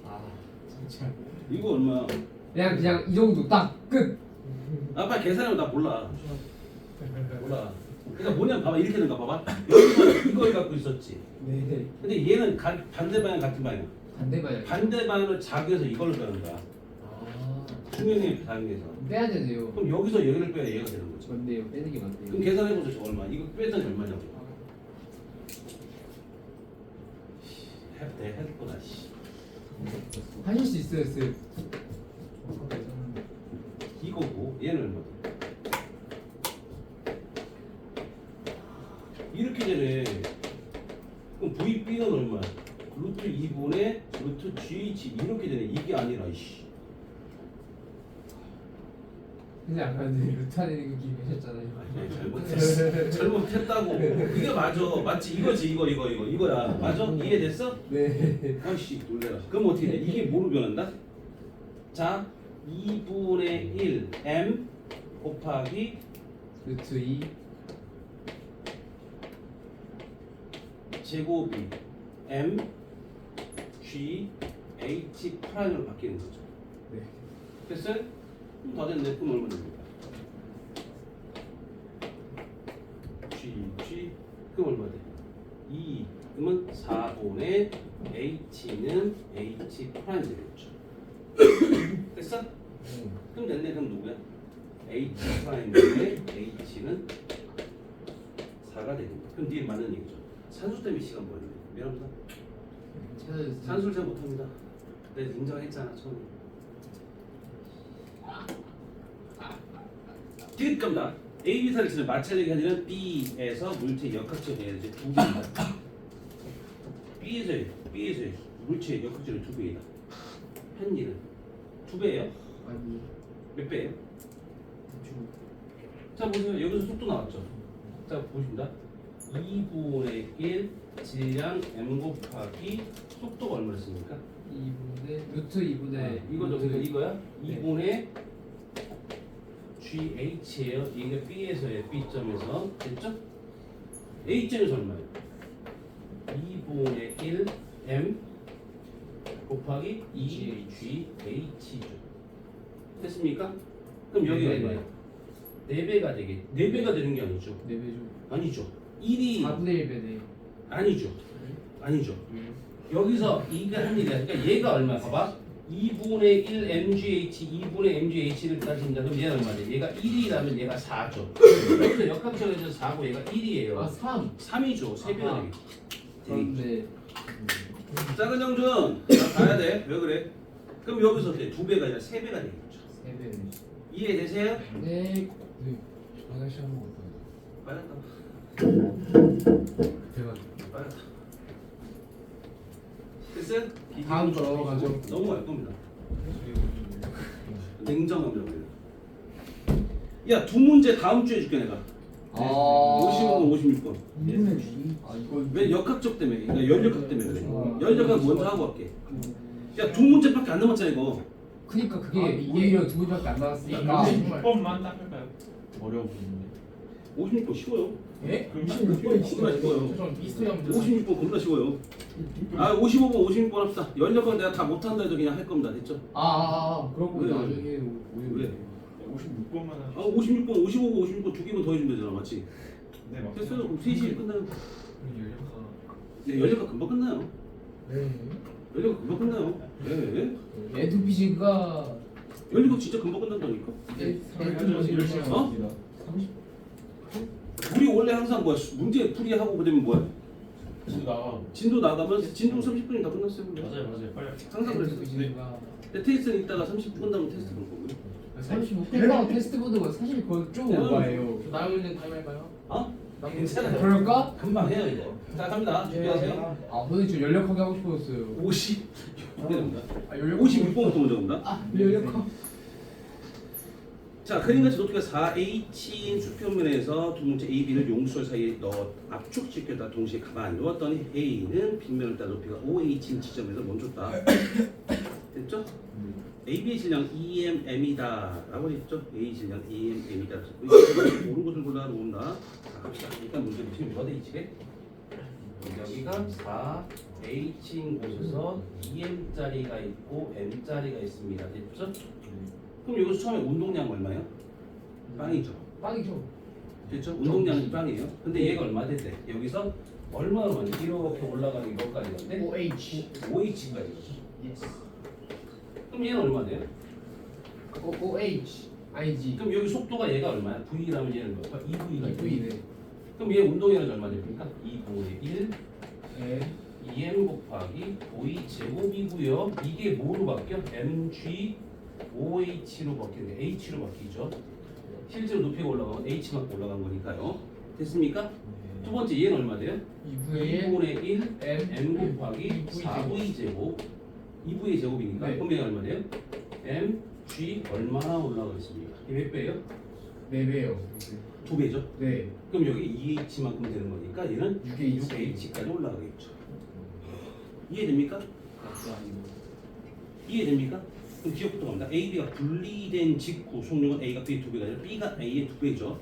아 진짜. 이거 얼마야? 그냥 이 정도 딱 끝. 빨리 계산하면 나 몰라. 그러니까 뭐냐면 봐봐 이렇게 되는 거 봐봐. 여기서 이걸 갖고 있었지. 네. 근데 얘는 반대 방향 같은 방향. 반대 방향. 반대 방향을 작여서 이걸로 빼는 거야. 아 충격의 방향에서. 빼야 되네요. 그럼 여기서 여기를 빼야 얘가 되는 거지. 맞네요. 빼는 게 그럼 맞네요. 계산해보자. 저 얼마? 이거 빼더니 얼마냐고. 했구나. 씨. 하실 수 있어요, 쌤. 이거고 얘는 얼마? 이렇게 되네. 그럼 VB는 얼마야? 루트 2분의 루트 GH 이렇게 되네. 이게 아니라 이씨. 근데 아까 루트 안에 있는 거 기억하셨잖아요. 아니, 잘못했어. 잘못했다고. 이게 맞아. 맞지? 이거지. 이거야. 맞아? 이해됐어? 네. 아이씨 놀래라. 그럼 어떻게 돼? 이게 뭐로 변한다? 자 2분의 1 M 곱하기 루트 2 제곱이 M G H 프라임으로 바뀌는 거죠. 네. 됐어요? 다 됐네. 그럼 얼마 됩니까? G 그럼 얼마 돼? 2 그러면 4분의 H는 H 프라임 되겠죠. 됐어? 그럼 됐네. 그럼 누구야? H 프라임인데 H는 4가 되는 거야. 그럼 뒤에 맞는 얘기죠. 산수 때문에 시간 버리네. 미안합니다. 찾아주세요. 산수를 잘 못합니다. 내가 인정했잖아 처음에. 뒤집갑니다. A, B 사를 치는 마찰력이 아니라 B에서 물체의 역학적 에너지 2배이다. B에서의 물체의 역학적이 2배이다. 한일은 2배예요? 아니 몇 배예요? 대충 자 보세요. 여기서 속도 나왔죠. 자 보십니다. 2분의 1 질량 m 곱하기 속도가 얼마였습니까? 2분의 루트 2분의 이거죠. 그러니까 이거야? 2분의 GH예요. 이게 B에서의 B점에서 됐죠? A점에서 얼마예요? 2분의 1 m 곱하기 2GH죠. 됐습니까? 그럼 여기가 네, 얼마예요? 4배가 되게 4배가 되는 게 아니죠. 4배죠. 아니죠. 1이 4분의 1배네. 아니죠. 아니죠. 여기서 이게 한 일이야. 그러니까 얘가 얼마? 봐봐. 2분의 1 mgh, 2분의 mgh를 따진다. 그럼 얘가 얼마냐? 얘가 1이라면 얘가 4죠. 여기서 역학적에서 4고 얘가 1이에요. 아 3. 3이죠. 3배가 아하. 되겠지. 그런데 작은 영준, 나 가야 돼. 왜 그래? 그럼 여기서 어때? 2배가 아니라 3배가 되겠죠. 3배네. 이해되세요? 네. 화장실 한번 갔다 빨랐다. 대가지고 빨랐다. 됐어요? 다음 거 넘어가죠. 넘어갈 겁니다. 냉정합니다. 우리는. 야, 2문제 다음 주에 줄게 내가. 아. 55번, 56번. 아 이거 왜 역학적 때문에? 그러니까 연력학 때문에 그래. 아. 연력학 먼저 하고 갈게. 야, 2문제밖에 안 남았잖아 이거. 그니까 그게 아, 이게- 오히려 2분밖에 안 나왔으니까. 6번만 딱 할까요? 어려워 보이는데 56번 쉬워요. 예? 그럼 16번이 진짜 쉬워요. 좀 비슷하게 하면 56번 겁나 쉬워요. 아, 55번, 56번 합시다. 연력학 내가 다 못한다 해도 그냥 할 겁니다. 됐죠? 그런 거 왜? 나중에 왜? 56번만 아, 56번, 55번, 56번 두 개만 더 해주면 되잖아, 맞지? 네 맞 됐어요. 그럼 3시에 끝나요. 연락하 네, 연력학 금방 끝나요. 네. 연력학 금방 끝나요. 네. 에두피지가 연력학 진짜 금방 끝난다니까. 에두피지 어? 우리 원래 항상 뭐야? 문제 풀이하고 그러면 뭐야? 진짜 진도 나가면 진도 30분이 다 끝났어요. 원래. 맞아요 빨리 항상 그랬어. 에두피지가 근데 테스트는 이따가 30분 끝나면 테스트 볼 거고요. 35분 테스트 보는 거 사실 그건 좀 오바예요. 나오는 타임 할까요? 어? 괜찮아요. 그럴까? 금방 해요 이거. 자 갑니다. 준비하세요. 아 오늘 저 연력하게 하고 싶었어요. 50. 됩니다. 아 연력 56번부터 먼저 갑니다. 아 연력하. 자 그림같이 노트가 4H인 수평면에서 두 문제 A, B를 용수설 사이에 넣어 압축시켜다 동시에 가만히 놓았더니 A는 빗면을 따라 높이가 5H인 지점에서 멈췄다. 됐죠? AB의 질량 EMM이다 라고 했죠? A 질량 EMM이다. 옳은 것을 골라 놓는다. 자 갑시다. 일단 문제 보시면 몇 H게? 여기가 4H인 곳에서 EM짜리가 있고 M짜리가 있습니다. 됐죠? 그럼 여기서 처음에 운동량 얼마예요? 빵이죠. 빵이죠. 됐죠? 운동량이 빵이에요. 근데 얘가 얼마 됐대? 여기서 얼마나 많이 이렇게 올라가는 것까지 건데? OH 5H까지. 예스 그럼 얘는 얼마 돼요? OH 아니지. 그럼 여기 속도가 얘가 얼마야? V라면 얘는 뭐야? 2V가 2V네. 그럼 얘 운동량은 얼마 됩니까? 2분의 1 네. EM 곱하기 V 제곱이고요. 이게 뭐로 바뀌어? mg OH로 바뀌는 게 H로 바뀌죠. 실제로 높이가 올라가면 H만큼 올라간 거니까요. 됐습니까? 두 번째 얘는 얼마 돼요? 2분의 1 m 곱하기 4v 제곱 2v의 제곱이니까 네. 그럼 얘가 얼마 돼요? mg 얼마나 올라가겠습니까? 이게 몇 배예요? 4배요. 2배죠. 네. 그럼 여기 2h만큼 되는 거니까 얘는 6H. 6h까지 올라가겠죠. 이해됩니까? 이해됩니까? 그럼 기억부터 갑니다. A, B가 분리된 직후 속력은 A가 B의 2배가 아니라 B가 A의 2배죠.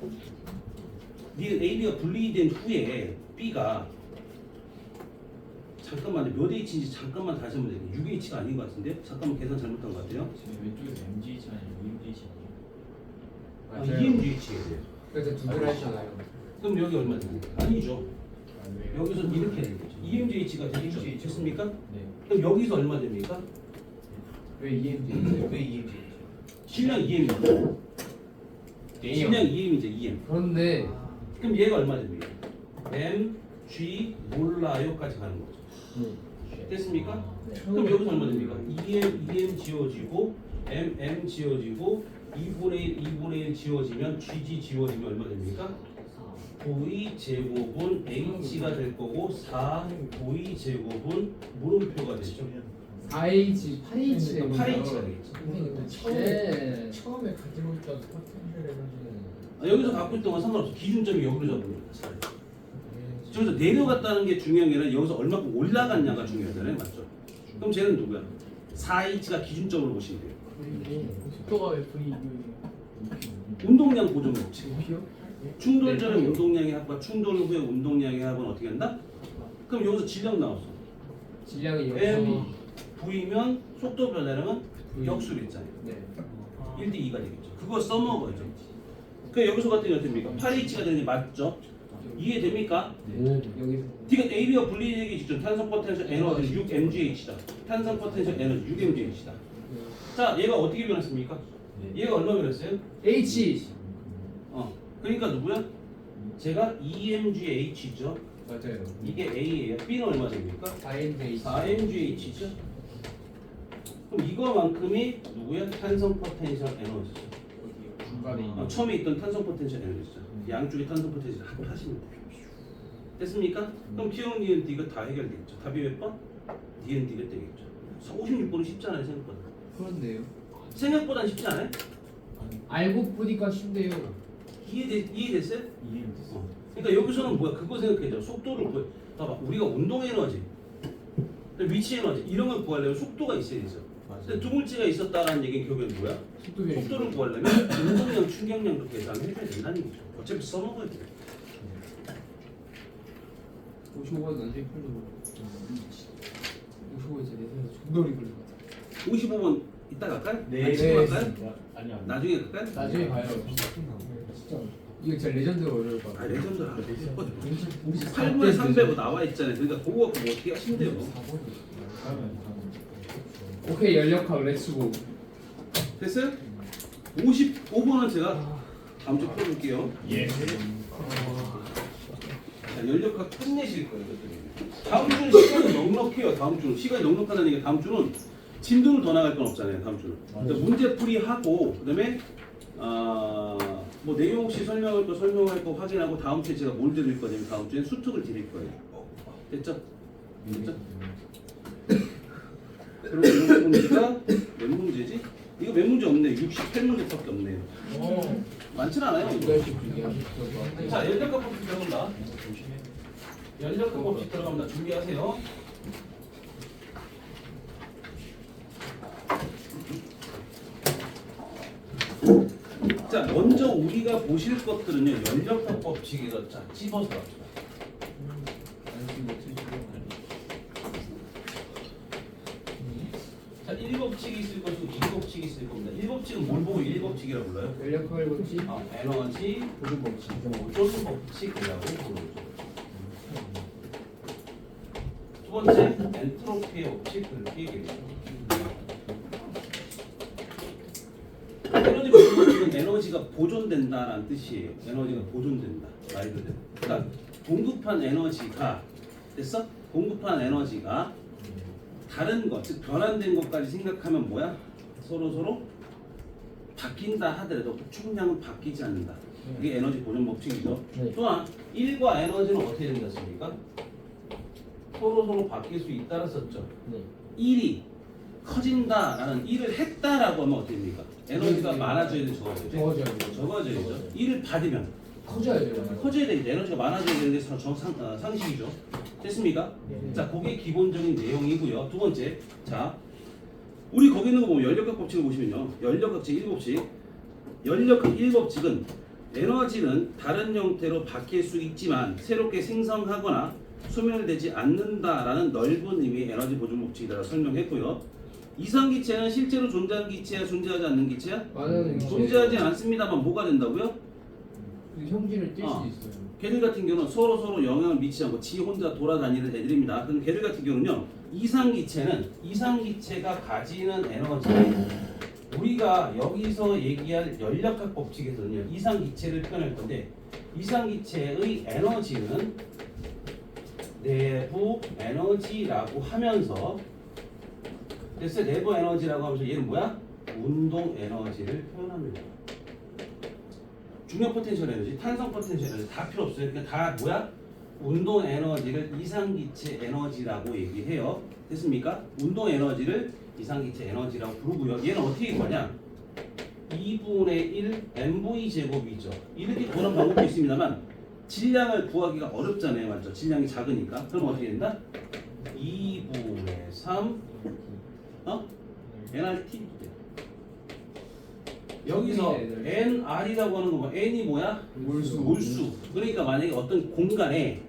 A, B가 분리된 후에 B가 잠깐만요. 몇 H인지 잠깐만 다시 한번 얘기해요. 6H가 아닌 것 같은데? 잠깐만 계산 잘못한 것 같아요. 지금 왼쪽에서 MGH 아니라 EMGH 아니에요? 아, EMGH가 돼요. 그래서 2배를 했잖아요. 그럼 여기 얼마 됩니까? 아니죠. 아니에요. 여기서 이렇게 되겠죠. EMGH가 되겠죠. 됐습니까? 네 그럼 여기서 얼마 됩니까? 왜 EMG? 왜 EMGH? 질량 EM입니다. 질량 EM이죠. EM. 그런데 그럼 얘가 얼마 됩니까? M, G 몰라요까지 가는 거죠. 됐습니까? 그럼 여기서 얼마 됩니까? EM 지워지고 M 지워지고 2분의 1, 2분의 1 지워지면 GG 지워지면 얼마 됩니까? 5e 제곱은 H가 될 거고 4 제곱은 물음표가 되죠. 4H, 8H. 8H가 되겠죠. 네. 처음에 가지고 있던 포텐셜 에너지는 여기서 갖고 있던 건 상관없어. 기준점이 여기로 잡으면 돼. 저기서 내려갔다는 게 중요한 게 아니라 여기서 얼마큼 올라갔냐가 중요하잖아요, 맞죠? 그럼 쟤는 누구야? 4h가 기준적으로 보시면 돼요. 속도가 왜 V 운동량 보존 법칙. V요? 충돌 전에 운동량의 합과 충돌 후에 운동량의 합은 어떻게 한다? 그럼 여기서 질량 나왔어. 질량이 m v면 속도 변화량은 V. 역수로 있잖아요. 네. 1대 2가 되겠죠. 그거 써먹어야죠. 그러니까 여기서 같은 게 어떻습니까? 8h가 되는 게 맞죠? 이해됩니까? 오 여기서 지금 AB가 분리되기 직전 탄성 포텐셜 에너지 6mgh다. 탄성 포텐셜 에너지 6mgh다. 자, 얘가 어떻게 변했습니까? 얘가 얼마 변했어요? H 그러니까 누구야? 제가 EMGH죠. 맞아요. 이게 A예요. B는 얼마 됩니까? 4MJ 4mgh죠. 그럼 이거만큼이 누구야? 탄성 포텐셜 에너지죠. 중간에 처음에 있던 탄성 포텐셜 에너지죠. 양쪽에 탄성 포텐셜 합하시면 돼요. 됐습니까? 그럼 T1, D, D가 다 해결되겠죠. 답이 몇 번? D, D가 되겠죠. 56번은 쉽잖아요, 생각보다. 그런데요. 생각보다는 쉽지 않아요? 알고 보니까 쉽네요. 이해됐어요? 이해했어. 그러니까 여기서는 뭐야? 그거 생각해줘. 속도를 구해. 봐봐, 우리가 운동 에너지, 위치 에너지 이런 걸 구하려면 속도가 있어야 되죠. 근데 두 물체가 있었다라는 얘기는 결국엔 뭐야? 속도를 구하려면 운동량, 충격량도 계산해줘야 된다는 얘기죠. 어차피 써먹어야 돼. 55번 나중에 풀로 55번 이제 내세서 존나 오래 걸릴 것 같아. 55번 이따 갈까요? 네. 아니, 지금 갈까요? 아니야. 나중에 갈까요? 나중에 봐요. 진짜 이거 진짜 레전드가 어려울 것 아, 같아. 레전드라. 우리 8분에 300고 나와 있잖아요. 그러니까 그거 갖고 뭐 어떻게 하시면 돼요? 오케이 연력학 렛츠고. 됐어요? 55번은 제가 다음 주에 풀어볼게요. 예. 자, 연력학 끝내실 거예요. 다음 주는 시간이 넉넉해요. 다음 주는 시간이 넉넉하다는 얘기. 다음 주는 진도를 더 나갈 건 없잖아요. 다음 주는. 그러니까 문제풀이 하고 그다음에 뭐 내용 혹시 설명할 거 설명할 거 확인하고 다음 주에 제가 뭘 드릴 거냐면 다음 주에 수특을 드릴 거예요. 됐죠? 됐죠? 그리고 이런 문제가 몇 문제지? 이거 몇 문제 없네. 68문제밖에 없네요. 많진 않아요. 이거. 자, 연력학 법칙 들어간다. 연력학 법칙 들어갑니다. 준비하세요. 자, 먼저 우리가 보실 것들은요. 연력학 법칙에서 자, 찝어서 갑시다. 자, 1법칙이 있을 것이고 2법칙이 있을 겁니다. 1법칙은 뭘 보고 1법칙이라고 불러요? 연력학을 보지. 에너지 보존 법칙. 보존 법칙이라고 부르죠. 두 번째, 엔트로피의 법칙 그렇게 얘기해요. 에너지 보존 법칙은 에너지가 보존된다라는 뜻이에요. 에너지가 보존된다. 말 그대로. 그러니까 공급한 에너지가 됐어? 공급한 에너지가 다른 것, 즉 변환된 것까지 생각하면 뭐야? 서로 바뀐다 하더라도 보충량은 바뀌지 않는다. 이게 에너지 보존 법칙이죠. 네. 또한 1과 에너지는 어떻게 된다습니까? 서로 바뀔 수 있다라 썼죠. 네. 1이 커진다라는 1을 했다라고 하면 어떻게 됩니까? 에너지가 많아져야 돼, 적어져야 돼? 적어줘야 돼요. 적어져야죠. 1을 받으면 커져야 돼요. 커져야 되겠죠. 에너지가 많아져야 되는 게 상식이죠. 됐습니까? 네. 자, 그게 기본적인 내용이고요. 두 번째, 자, 우리 거기 있는 거 보면 연력학 법칙을 보시면요. 연력학 제1법칙, 연력학 1법칙은 에너지는 다른 형태로 바뀔 수 있지만 새롭게 생성하거나 소멸되지 않는다라는 넓은 의미의 에너지 보존 법칙이라고 설명했고요. 이상기체는 실제로 존재하는 기체야, 존재하지 않는 기체야? 많은 존재하지 않습니다만 뭐가 된다고요? 형질을 띨 어. 수도 있어요. 걔들 같은 경우는 서로 영향을 미치지 않고 지 혼자 돌아다니는 애들입니다. 그럼 걔들 같은 경우는요, 이상기체가 가지는 에너지, 우리가 여기서 얘기할 연력학 법칙에서는요, 이상기체를 표현할 건데, 이상기체의 에너지는 내부 에너지라고 하면서, 됐어요? 내부 에너지라고 하면서 얘는 뭐야? 운동 에너지를 표현합니다. 중력 포텐셜 에너지, 탄성 포텐셜 에너지 다 필요 없어요. 그러니까 다 뭐야? 운동 에너지를 이상기체 에너지라고 얘기해요. 됐습니까? 운동 에너지를 이상기체 에너지라고 부르고요. 얘는 어떻게 구하냐? 2분의 1 mv 제곱이죠. 이렇게 구하는 방법도 있습니다만 질량을 구하기가 어렵잖아요, 맞죠? 질량이 작으니까. 그럼 어떻게 된다? 2분의 3 nRT 돼. 여기서 nR이라고 하는 거 뭐 n이 뭐야? 몰수. 그러니까 만약에 어떤 공간에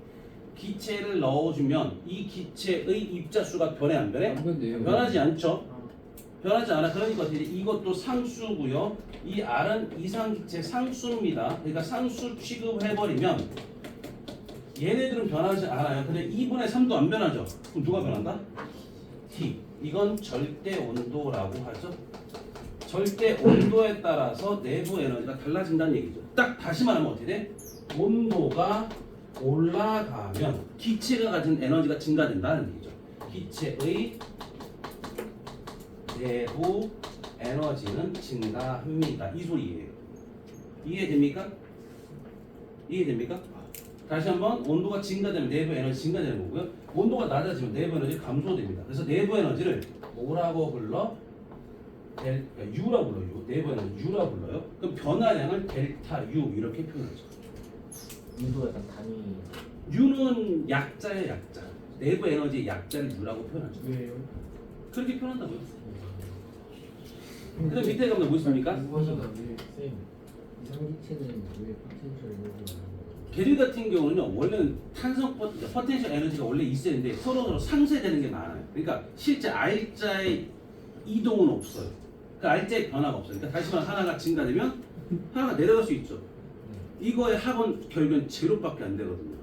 기체를 넣어주면 이 기체의 입자수가 변해 안 변해? 안 변돼요. 변하지 않죠. 변하지 않아. 그러니까 어떻게 돼? 이것도 상수고요. 이 R은 이상기체 상수입니다. 그러니까 상수 취급해버리면 얘네들은 변하지 않아요. 근데 2분의 3도 안 변하죠. 그럼 누가 변한다? T. 이건 절대 온도라고 하죠. 절대 온도에 따라서 내부 에너지가 달라진다는 얘기죠. 딱 다시 말하면 어떻게 돼? 온도가 올라가면 기체가 가진 에너지가 증가된다는 얘기죠. 기체의 내부 에너지는 증가합니다. 이 소리예요. 이해됩니까? 이해됩니까? 다시 한번 온도가 증가되면 내부 에너지 증가되는 거고요. 온도가 낮아지면 내부 에너지 감소됩니다. 그래서 내부 에너지를 뭐라고 불러? U라고 불러요. 내부 에너지 U라고 불러요. 그럼 변화량을 델타 U 이렇게 표현하죠. 인도 약간 단위. U는 약자예요, 약자. 내부 에너지의 약자를 U라고 표현하죠. 왜요? 그렇게 표현한다고요. 그다음 밑에 가면 뭐 있습니까? 쌤, 이상기체는 왜 포텐셜 에너지가 나는 거죠? 계류 같은 경우는요, 원래는 탄성 포텐셜 에너지가 원래 있어야 되는데 서로 상쇄되는 게 많아요. 그러니까 실제 R자의 이동은 없어요. 그 R자의 변화가 없어요. 그러니까 다시 말하면 하나가 증가되면 하나가 내려갈 수 있죠. 이거의 합은 결국엔 제로밖에 안 되거든요.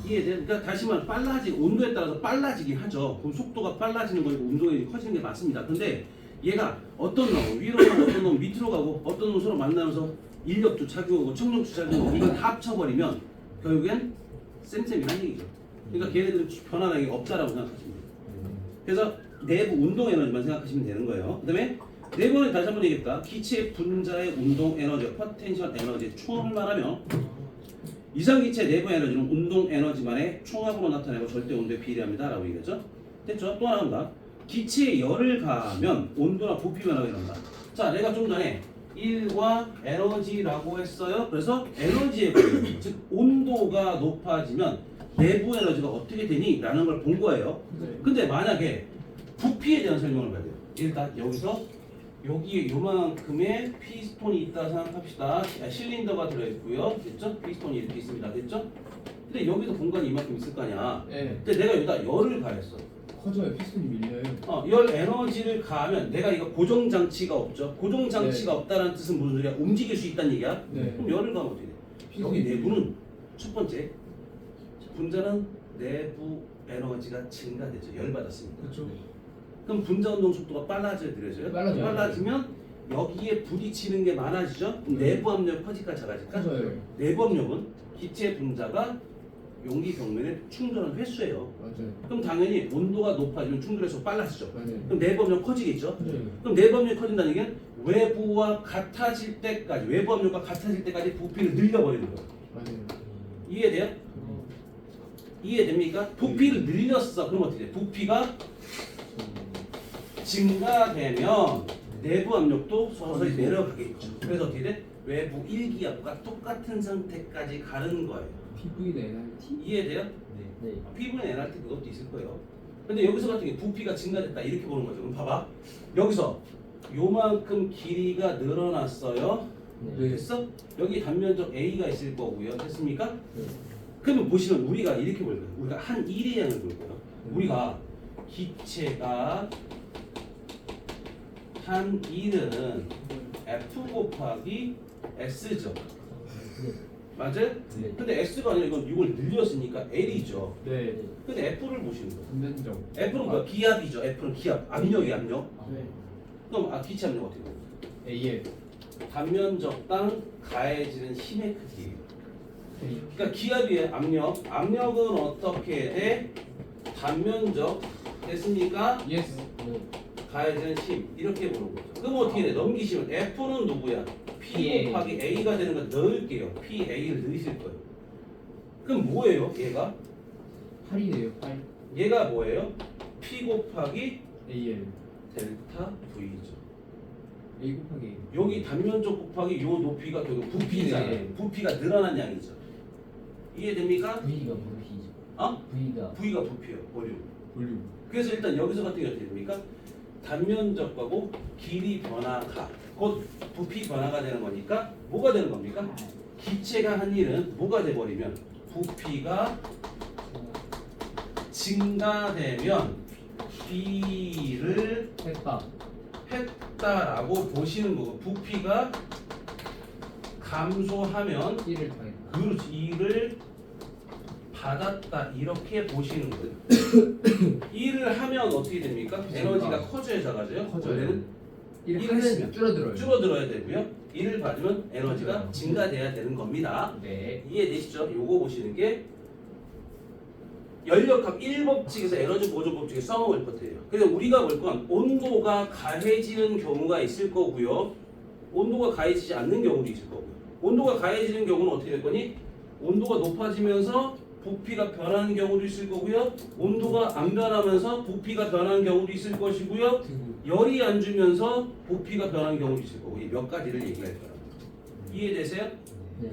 이해돼? 그러니까 다시 말하면 온도에 따라서 빨라지긴 하죠. 그럼 속도가 빨라지는 거니까 운동이 커지는 게 맞습니다. 근데 얘가 어떤 놈 위로 가고 어떤 놈 밑으로 가고 어떤 놈 서로 만나면서 인력도 작용하고 청력도 작용하고 이걸 다 합쳐버리면 결국엔 쌤쌤이란 얘기죠. 그러니까 걔네들은 변화량이 없다라고 생각하시면 돼요. 그래서 내부 운동 에너지만 생각하시면 되는 거예요. 그 다음에 내부는 다시 한번 얘기할까? 기체 분자의 운동 에너지, 포텐셜 에너지의 총합을 말하며 이상기체 내부 에너지는 운동 에너지만의 총합으로 나타내고 절대 온도에 비례합니다 라고 얘기하죠. 됐죠? 또 하나 한다. 기체에 열을 가하면 온도나 부피 변화가 일어난다. 자, 내가 좀 전에 1과 에너지라고 했어요. 그래서 에너지의 관계, 즉 온도가 높아지면 내부 에너지가 어떻게 되니? 라는 걸 본 거예요. 근데 만약에 부피에 대한 설명을 봐야 돼요. 일단 여기서 여기에 요만큼의 피스톤이 있다 생각합시다. 실린더가 들어있고요. 됐죠? 피스톤이 이렇게 있습니다. 됐죠? 근데 여기도 공간이 이만큼 있을 거 아니야. 네. 근데 내가 여기다 열을 가했어. 커져요. 피스톤이 밀려요. 열 에너지를 가하면 내가 이거 고정 장치가 없죠. 고정 장치가 없다는 뜻은 무슨 소리야? 움직일 수 있다는 얘기야. 네. 그럼 열을 가면 어떻게 돼? 여기 내부는 첫 번째 분자는 내부 에너지가 증가되죠. 열 받았습니다. 그렇죠. 그럼 분자 운동 속도가 빨라져야 되죠. 빨라져요. 빨라지면 여기에 부딪히는 게 많아지죠. 그럼 내부 압력 커질까 작아질까? 커져요. 내부 압력은 기체 분자가 용기 벽면에 충돌하는 횟수예요. 맞아요. 그럼 당연히 온도가 높아지면 충돌해서 빨라지죠. 맞아요. 그럼 내부 압력 커지겠죠. 커져요. 그럼 내부 압력이 커진다는 얘기는 외부와 같아질 때까지, 외부 압력과 같아질 때까지 부피를 늘려버리는 거예요. 맞아요. 이해돼요? 이해됩니까? 부피를 늘렸어. 그럼 어떻게 돼? 부피가 증가되면 내부 압력도 서서히 내려가겠죠. 그래서 어떻게 돼? 외부 일기압과 똑같은 상태까지 가는 거예요. PV는 NRT? 이해돼요? 네. 피부는 NRT 그것도 있을 거예요. 근데 여기서 같은 경우 부피가 증가됐다 이렇게 보는 거죠. 그럼 봐봐. 여기서 요만큼 길이가 늘어났어요. 네. 됐어? 여기 단면적 A가 있을 거고요. 됐습니까? 네. 그러면 보시면 우리가 이렇게 볼 거예요. 우리가 한 일의 양을 볼 거예요. 우리가 기체가 한 일은 F 곱하기 S죠. 맞아요? 네. 근데 S가 아니라 이건 이걸 늘렸으니까 L이죠. 네. 근데 F를 보시는 거예요. 분면적. F는 뭐야? 기압이죠. F는 기압. 압력이 압력. 네. 그럼 기체 압력 어떻게 돼요? AF. 단면적당 가해지는 힘의 크기예요. 그러니까 기압이에요. 압력. 압력은 어떻게 돼? 단면적 됐습니까? 예스. 가해지는 힘 이렇게 보는 거죠. 그럼 어떻게 돼? 넘기시면 F는 누구야? P 곱하기 A가 되는 거 넣을게요. PA를 넣으실 거예요. 그럼 뭐예요? 얘가? 8이네요. 8. 얘가 뭐예요? P 곱하기 AL. 델타 V죠. A 곱하기 A. 여기 단면적 곱하기 요 높이가 결국 부피잖아요. 부피네. 부피가 늘어난 양이죠. 이해됩니까? V가 부피죠. 어? V가 부피예요. 볼륨. 볼륨. 그래서 일단 여기서 같은 게 어떻게 됩니까? 단면적하고 길이 변화가 곧 부피 변화가 되는 거니까 뭐가 되는 겁니까? 기체가 한 일은 뭐가 돼버리면 부피가 증가되면 B를 했다라고 보시는 거고 부피가 감소하면 1을 더했다. 그렇지 이를 받았다 이렇게 보시는 거예요. 일을 하면 어떻게 됩니까? 에너지가 커져야 작아져요? 커져요. 원래는 1을 일을 하면 했으면 줄어들어요. 줄어들어야 되고요. 일을 받으면 에너지가 증가돼야 되는 겁니다. 네. 이해되시죠? 요거 보시는 게 연력학 1법칙에서 에너지 보존 법칙에 써먹을 것이에요. 그래서 우리가 볼 건 온도가 가해지는 경우가 있을 거고요. 온도가 가해지지 않는 경우도 있을 거고요. 온도가 가해지는 경우는 어떻게 될 거니? 온도가 높아지면서 부피가 변하는 경우도 있을 거고요. 온도가 안 변하면서 부피가 변하는 경우도 있을 것이고요. 열이 안 주면서 부피가 변하는 경우도 있을 거고 이 몇 가지를 얘기할 거예요. 이해되세요? 네.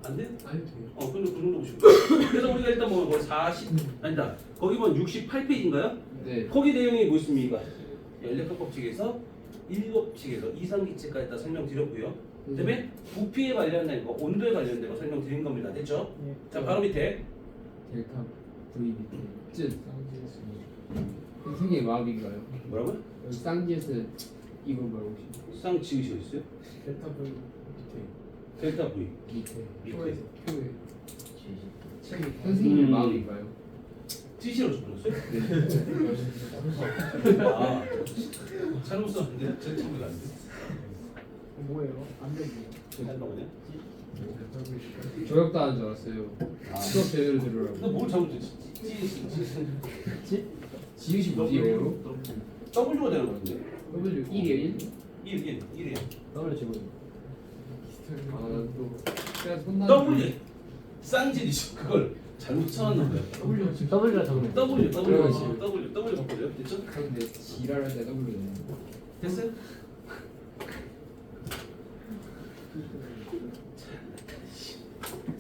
안 돼? 아니 돼요. 근데 그 정도 보시면 돼요. 그래서 우리가 일단 보면 거기 40 아니다. 거기 보면 68페이지인가요? 네. 거기 내용이 뭐 있습니까? 연력학 법칙에서 1법칙에서 이상기체까지 다 설명드렸고요. 그다음에 부피에 관련된 거, 온도에 관련된 거 설명드린 겁니다. 됐죠? 네. 자, 바로 밑에 델타 V 밑에 쯔. 선생님의 마음인가요? 뭐라고요? 여기 쌍지에서 이거 뭐라고 혹시? 쌍지읒이 있어요? 델타 V 델타 V 밑에 밑에 표에 지지. 책이 선생님의 음. 마음인가요? TC로 적어놨어요? 네. 아, 잘못 썼는데 제 친구가 안 돼. 뭐예요? 안 되죠. 잠깐만요. 조역도 하는 줄 알았어요. 아. 수업 제대로 근데 들으라고. 뭘 잘못했지? 지읒이 뭐지 영어로? W가 되는 거 같은데? W 1이에요 1? 1이에요. 더블 지금. 아또 그냥 손나. W 쌍질이죠. 그걸 잘못 쳐놨나 봐요. W가 적으면 W 그렇지. 바꿔줘요. 됐죠? 근데 지랄할 때 W 는 됐어요?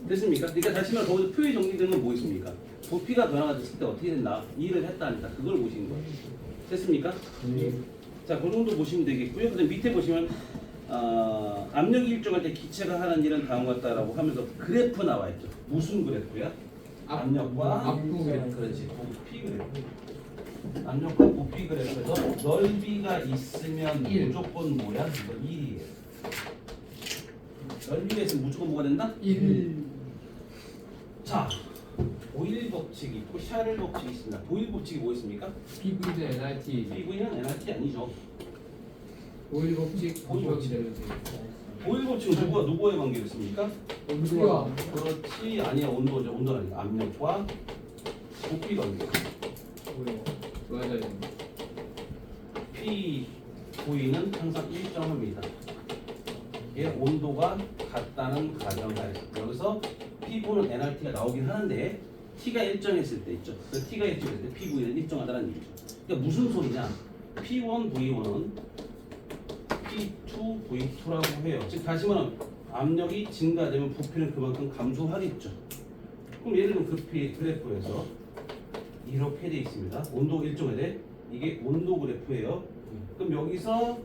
됐습니까? 그러니까 다시 말해 거기서 표에 정리된 건 뭐 있습니까? 부피가 변화가 됐을 때 어떻게 된다? 일을 했다니까 그걸 보시는 거예요. 됐습니까? 자, 그 정도 보시면 되겠고요. 그다음 밑에 보시면 압력이 일정할 때 기체가 하는 일은 다음과 같다라고 하면서 그래프 나와 있죠. 무슨 그래프야? 압력과 앞부 그래프. 그렇지. 부피 그래프. 압력과 부피 그래프에서 넓이가 있으면 일. 무조건 뭐야? 이거 1이에요. 넓이가 있으면 무조건 뭐가 된다? 1. 자, 보일 법칙이 있고 샤를 법칙이 있습니다. 보일 법칙이 뭐 있습니까? PV도 NRT. P는 NRT 아니죠. 오일 법칙 보일 보셔도 법칙. 되는데. 보일 법칙은 누구와의 관계를 있습니까? 온도와 그렇지 아니야 온도죠. 온도는 아니고 압력과 부피 관계. 맞아요. P V는 항상 일정합니다. 이게 온도가 같다는 가정하에 여기서 P9는 NRT가 나오긴 하는데 T가 일정했을 때 있죠. 그 T가 일정했을 때 PV는 일정하다는 얘기죠. 그러니까 무슨 소리냐? P1, V1은 P2, V2라고 해요. 즉 다시 말하면 압력이 증가되면 부피는 그만큼 감소하겠죠. 그럼 예를 들면 그래프에서 이렇게 돼 있습니다. 온도 일정에 대해 이게 온도 그래프예요. 그럼 여기서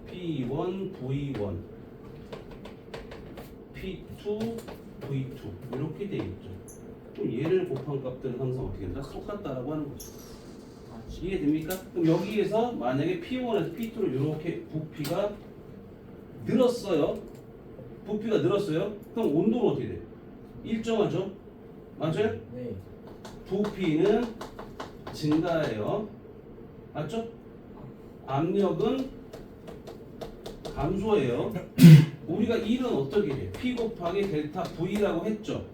P1, V1, P2, V2 이렇게 돼 있죠. 그럼 얘를 곱한 값들은 항상 어떻게 된다? 똑같다라고 하는 거죠. 이해됩니까? 그럼 여기에서 만약에 P1에서 P2로 이렇게 부피가 늘었어요. 부피가 늘었어요. 그럼 온도는 어떻게 돼요? 일정하죠? 맞아요? 네. 부피는 증가해요. 맞죠? 압력은 감소해요. 우리가 1은 어떻게 돼? P 곱하기 델타 V라고 했죠.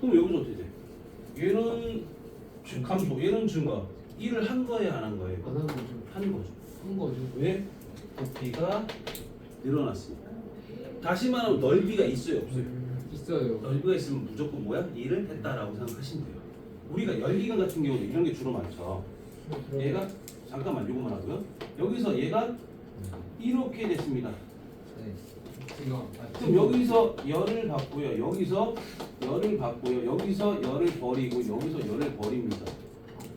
그럼 여기서 어떻게 돼? 얘는 감소, 얘는 증가. 1을 한 거예요, 안 한 거예요? 안 하는 거죠. 한 거죠. 한 거죠. 왜? 부피가 늘어났습니다. 다시 말하면 넓이가 있어요, 없어요? 있어요. 넓이가 있으면 무조건 뭐야? 1을 했다라고 생각하시면 돼요. 우리가 열기관 같은 경우는 이런 게 주로 많죠. 얘가 잠깐만 요거만 하고요. 여기서 얘가 이렇게 됐습니다. 네. 지금 그럼 여기서 열을 받고요. 여기서 열을 받고요. 여기서 열을 버리고 여기서 열을 버립니다.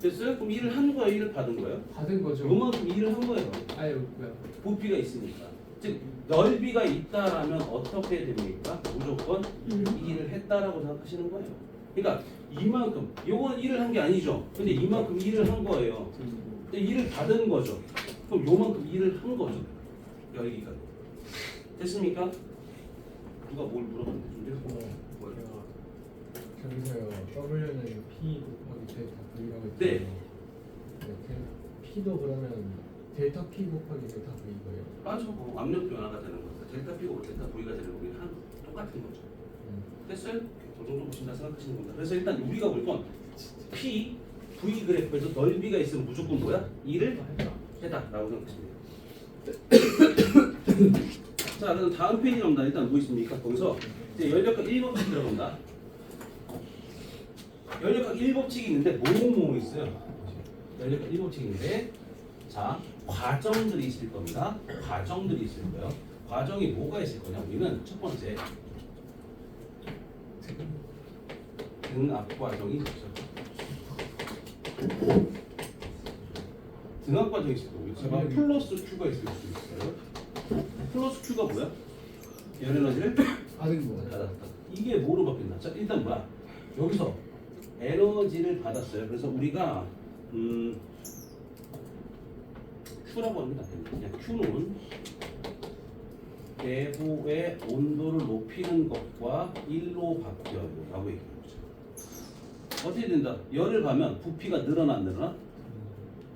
됐어요? 그럼 일을 한 거예요? 일을 받은 거예요? 받은 거죠. 요만큼 일을 한 거예요. 아니 뭐야? 부피가 있으니까. 즉 넓이가 있다라면 어떻게 됩니까? 무조건 일을 했다라고 생각하시는 거예요. 그러니까 이만큼 요건 일을 한 게 아니죠. 근데 이만큼 일을 한 거예요. 근데 일을 받은 거죠. 그럼 요만큼 일을 한 거죠. 여기가 됐습니까? 누가 뭘 물어봤는데 좀 내려봐. 뭐예요? 저기서요 W는 P 곱하기 델타 V라고 했잖아요. 네. P도 그러면 델타 P 곱하기 델타 V고요. 맞아. 압력 변화가 되는 거니까 델타 P고 델타 V가 되는 거긴 한 똑같은 거죠. 됐어요? 그 정도 보신다 생각하시는 겁니다. 그래서 일단 우리가 볼 건 P, V 그래프에서 넓이가 있으면 무조건 뭐야? 2를 해다라고 생각하시면 돼요. 자, 그럼 다음 페이지 갑니다. 일단 뭐 있습니까? 거기서 이제 연력학 1법칙 들어간다. 연력학 1법칙이 있는데 뭐뭐 있어요? 연력학 1법칙이 있는데 자, 과정들이 있을 겁니다. 과정들이 있을 거예요. 과정이 뭐가 있을 거냐? 우리는 첫 번째 등압 과정이 있죠. 등압 과정이 있을 거고요. 제가 플러스 Q가 있을 수 있어요. 플러스 Q가 뭐야? 열 에너지를 받은 거. 받았다. 이게 뭐로 바뀐다? 자, 일단 뭐야? 여기서 에너지를 받았어요. 그래서 우리가 Q라고 합니다. 그냥 Q는 내부의 온도를 높이는 것과 1로 바뀌어요. 라고 얘기해요. 어떻게 된다? 열을 가면 부피가 늘어나 안 늘어나?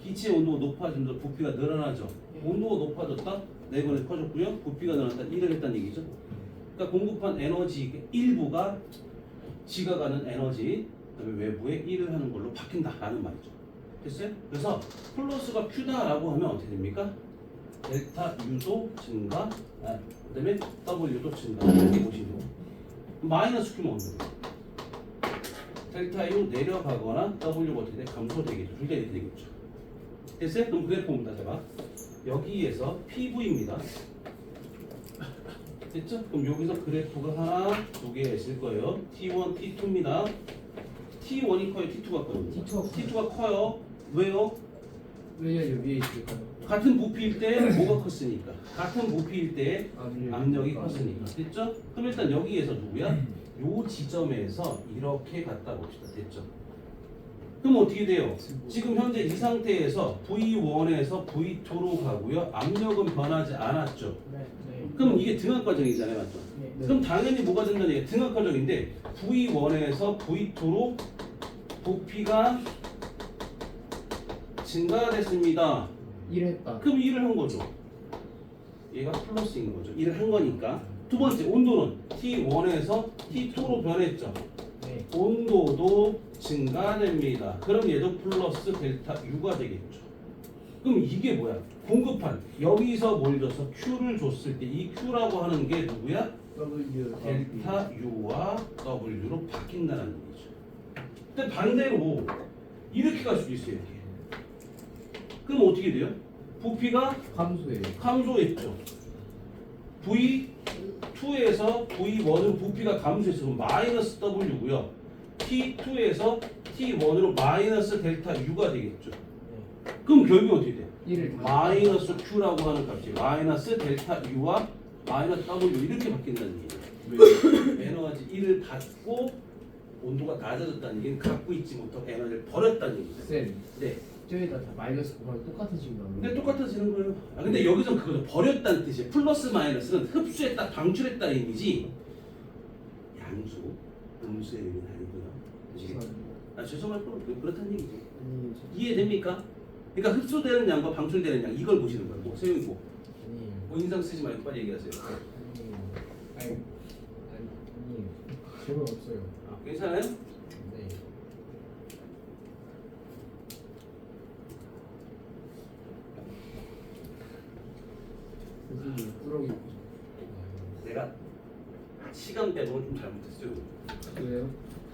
기체의 온도가 높아지면서 부피가 늘어나죠. 온도가 높아졌다? 내부는 커졌고요. 부피가 늘어났다. 일을 했다는 얘기죠. 그러니까 공급한 에너지 일부가 지각하는 에너지 그다음에 외부에 일을 하는 걸로 바뀐다라는 말이죠. 됐어요? 그래서 플러스가 Q다라고 하면 어떻게 됩니까? 델타 U도 증가, 그다음에 W도 증가. 이렇게 보시면 돼요. 마이너스 Q는 어떻게 돼요? 델타 U 내려가거나 W가 어떻게 돼? 감소되겠죠. 둘 다 이렇게 되겠죠. 됐어요? 그럼 그래프 봅니다. 제가 여기에서 PV입니다. 됐죠? 그럼 여기서 그래프가 하나, 두 개 있을 거예요. T1, T2입니다. T1이 커요, T2가 커요. T2가 커요. 왜요? 왜냐면 위에 있을까요? 같은 부피일 때 뭐가 컸으니까. 같은 부피일 때 압력이 압력이 컸으니까. 됐죠? 그럼 일단 여기에서 누구야? 요 지점에서 이렇게 갔다 봅시다. 됐죠? 그럼 어떻게 돼요? 지금 현재 이 상태에서 V1에서 V2로 가고요. 압력은 변하지 않았죠. 네. 그럼 이게 등압 과정이잖아요. 맞죠? 네. 그럼 당연히 뭐가 된다는 얘기야? 등압 과정인데 V1에서 V2로 부피가 증가됐습니다. 일했다. 그럼 일을 한 거죠. 얘가 플러스인 거죠. 일을 한 거니까. 두 번째 온도는 T1에서 T2로 변했죠. 네. 온도도 증가됩니다. 그럼 얘도 플러스 델타 U가 되겠죠. 그럼 이게 뭐야? 공급한 여기서 뭘 줘서 Q를 줬을 때 이 Q라고 하는 게 누구야? W 델타 U와 W로 바뀐다는 얘기죠. 근데 반대로 이렇게 갈 수도 있어요. 이렇게. 그럼 어떻게 돼요? 부피가 감소해요. 감소했죠. V2에서 V1으로 부피가 감소했어. 그럼 마이너스 W고요. T2에서 T1으로 마이너스 델타 U가 되겠죠. 그럼 결국 어떻게 돼? 일을 마이너스 Q라고 하는 값이 마이너스 델타 U와 마이너스 W 이렇게 바뀐다는 얘기예요. 왜? 에너지 1을 받고 온도가 낮아졌다는 얘기는 갖고 있지 못하고 에너지를 버렸다는 얘기죠. 쌤. 네. 저기다 다 마이너스 곱하기 똑같아진 거. 근데 똑같아지는 거예요. 근데 여기서 그거죠. 버렸다는 뜻이에요. 플러스 마이너스는 흡수했다, 방출했다는 의미지 양수, 음수의 의미는 아니고요. 아시겠죠? 죄송할 건 그렇다는 얘기죠. 이해됩니까? 그러니까 흡수되는 양과 방출되는 양 이걸 보시는 거예요. 뭐 세용이 뭐 인상 쓰지 말고 빨리 얘기하세요. 아니, 질문 없어요. 괜찮아요? 네. 선생님 꾸러기. 내가 시간 배분을 좀 잘못했어요. 왜요?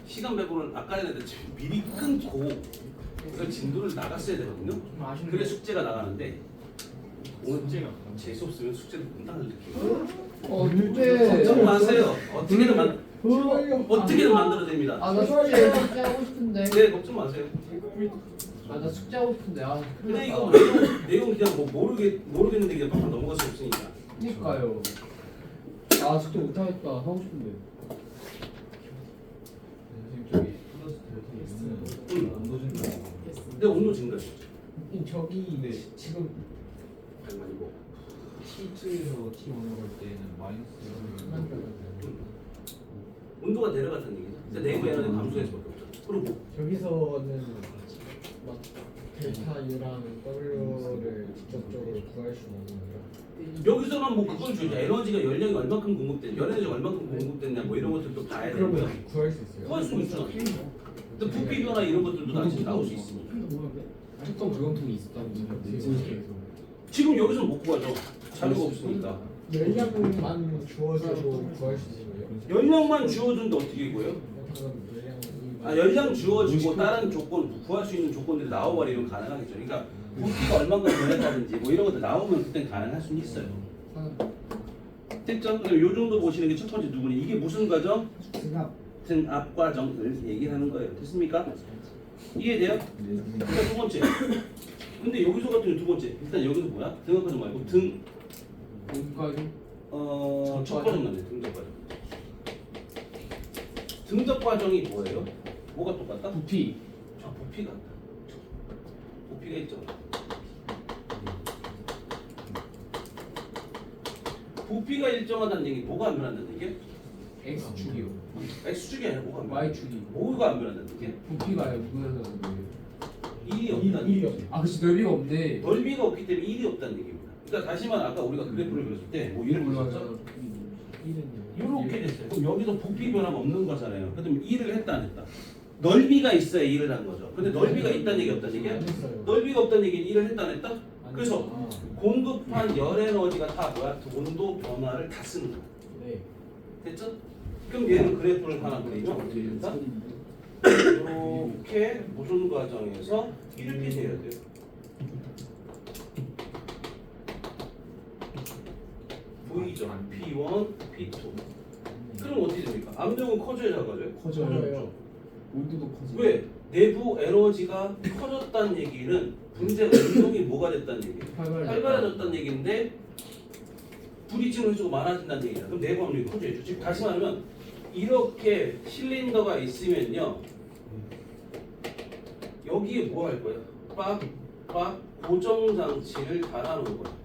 시간 배분을 아까 전에 지금 미리 끊고 그 진도를 나갔어야 되거든요. 좀 아쉽네. 그래 숙제가 나가는데 오늘 재수 없으면 숙제도 못하는 느낌. 근데 걱정 마세요. 어떻게든 만들어 됩니다. 나 숙제 하고 싶은데. 네, 걱정 마세요. 나 숙제 하고 싶은데. 근데 이거 내용 그냥 뭐 모르겠는데 그냥 빡 넘어갈 수 없으니까. 그니까요. 숙제 못하겠다. 하고 싶은데. 선생님 저기 플러스 응. 온도 준다. 근데 온도 증가. 저기 네. 지금 아니고. T2에서 T1으로 갈 때는 마이너스 온도가 내려갔다는 얘기죠. 근데 네이버 에너지 감소할 수밖에 없죠. 그리고 여기서는 막 델타 U랑 W를 직접적으로 구할 수는 없는 거죠. 여기서는 뭐 그걸 주죠. 에너지가 열량이 얼마큼 공급됐냐, 열에너지가 얼마큼 공급됐냐, 뭐 이런 것들도 봐야 되고요. 그러면 구할 수 있어요? 구할 수 있죠. 또 부피 변화 이런 것들도 나중에 나올 수 있으니까. 특성 불경통이 있었다는 거죠. 지금 여기서는 못 구하죠. 자료가 없으니까. 열량만 주어져도 구할 수 있는 거예요? 열량만 주어준데 어떻게 구해요? 방금 열량이 열량 주어지고 다른 조건 구할 수 있는 조건들이 나와버리면 가능하겠죠. 그러니까 부피가 얼마큼 변했다든지 뭐 이런 것들 나오면 그땐 가능할 수는 있어요. 됐죠? 그럼 요 정도 보시는 게 첫 번째 누구니? 이게 무슨 과정? 등압 과정을 얘기하는 거예요. 됐습니까? 이해돼요? 그러니까 두 번째. 근데 여기서 같은 경우 두 번째. 일단 여기서 뭐야? 등압 과정 말고 여기까지. 첫 과정 나네. 등접 과정. 등접 과정이 뭐예요? 뭐가 똑같다? 부피. 부피가 같다. 부피가 있죠. 부피가 일정하다는 얘기 뭐가 안 변한다는 얘기야? X축이요. X축이 아니라 뭐가 안 변한다? Y축이. 뭐가 안 변한다는 얘기야? 부피가 무슨 거예요? 일이 없다는 얘기야. 그치 넓이가 없네. 넓이가 없기 때문에 일이 없다는 얘기입니다. 그러니까 다시 말해 아까 우리가 그래프를 그렸을 때 뭐 이렇게 그렸죠? 이렇게 됐어요. 그럼 여기서 부피 변화가 없는 거잖아요. 그럼 일을 했다 안 했다? 넓이가 있어야 일을 한 거죠. 근데 넓이가 있다는 얘기 없다는 얘기야? 넓이가 없다는 얘기는 일을 했다 안 했다? 그래서 공급한 열 에너지가 다 뭐야? 온도 변화를 다 쓰는 거야. 네. 됐죠? 그럼 얘는 그래프를 하나 그리면 어떻게 된다? 이렇게 무슨 과정에서 이렇게 돼야 돼요. V죠. P1, P2. 그럼 어떻게 됩니까? 압력은 커져야 작아져요? 커져요. 온도도 커지고. 왜? 내부 에너지가 커졌다는 얘기는 분자가 운동이 뭐가 됐다는 얘기예요? 활발해졌다는 얘기인데 부딪히는 횟수가 많아진다는 얘기야. 그럼 내부 압력이 커져야죠. 즉 다시 말하면 이렇게 실린더가 있으면요 여기에 뭐 할 거야? 빡 고정 장치를 달아놓은 거야.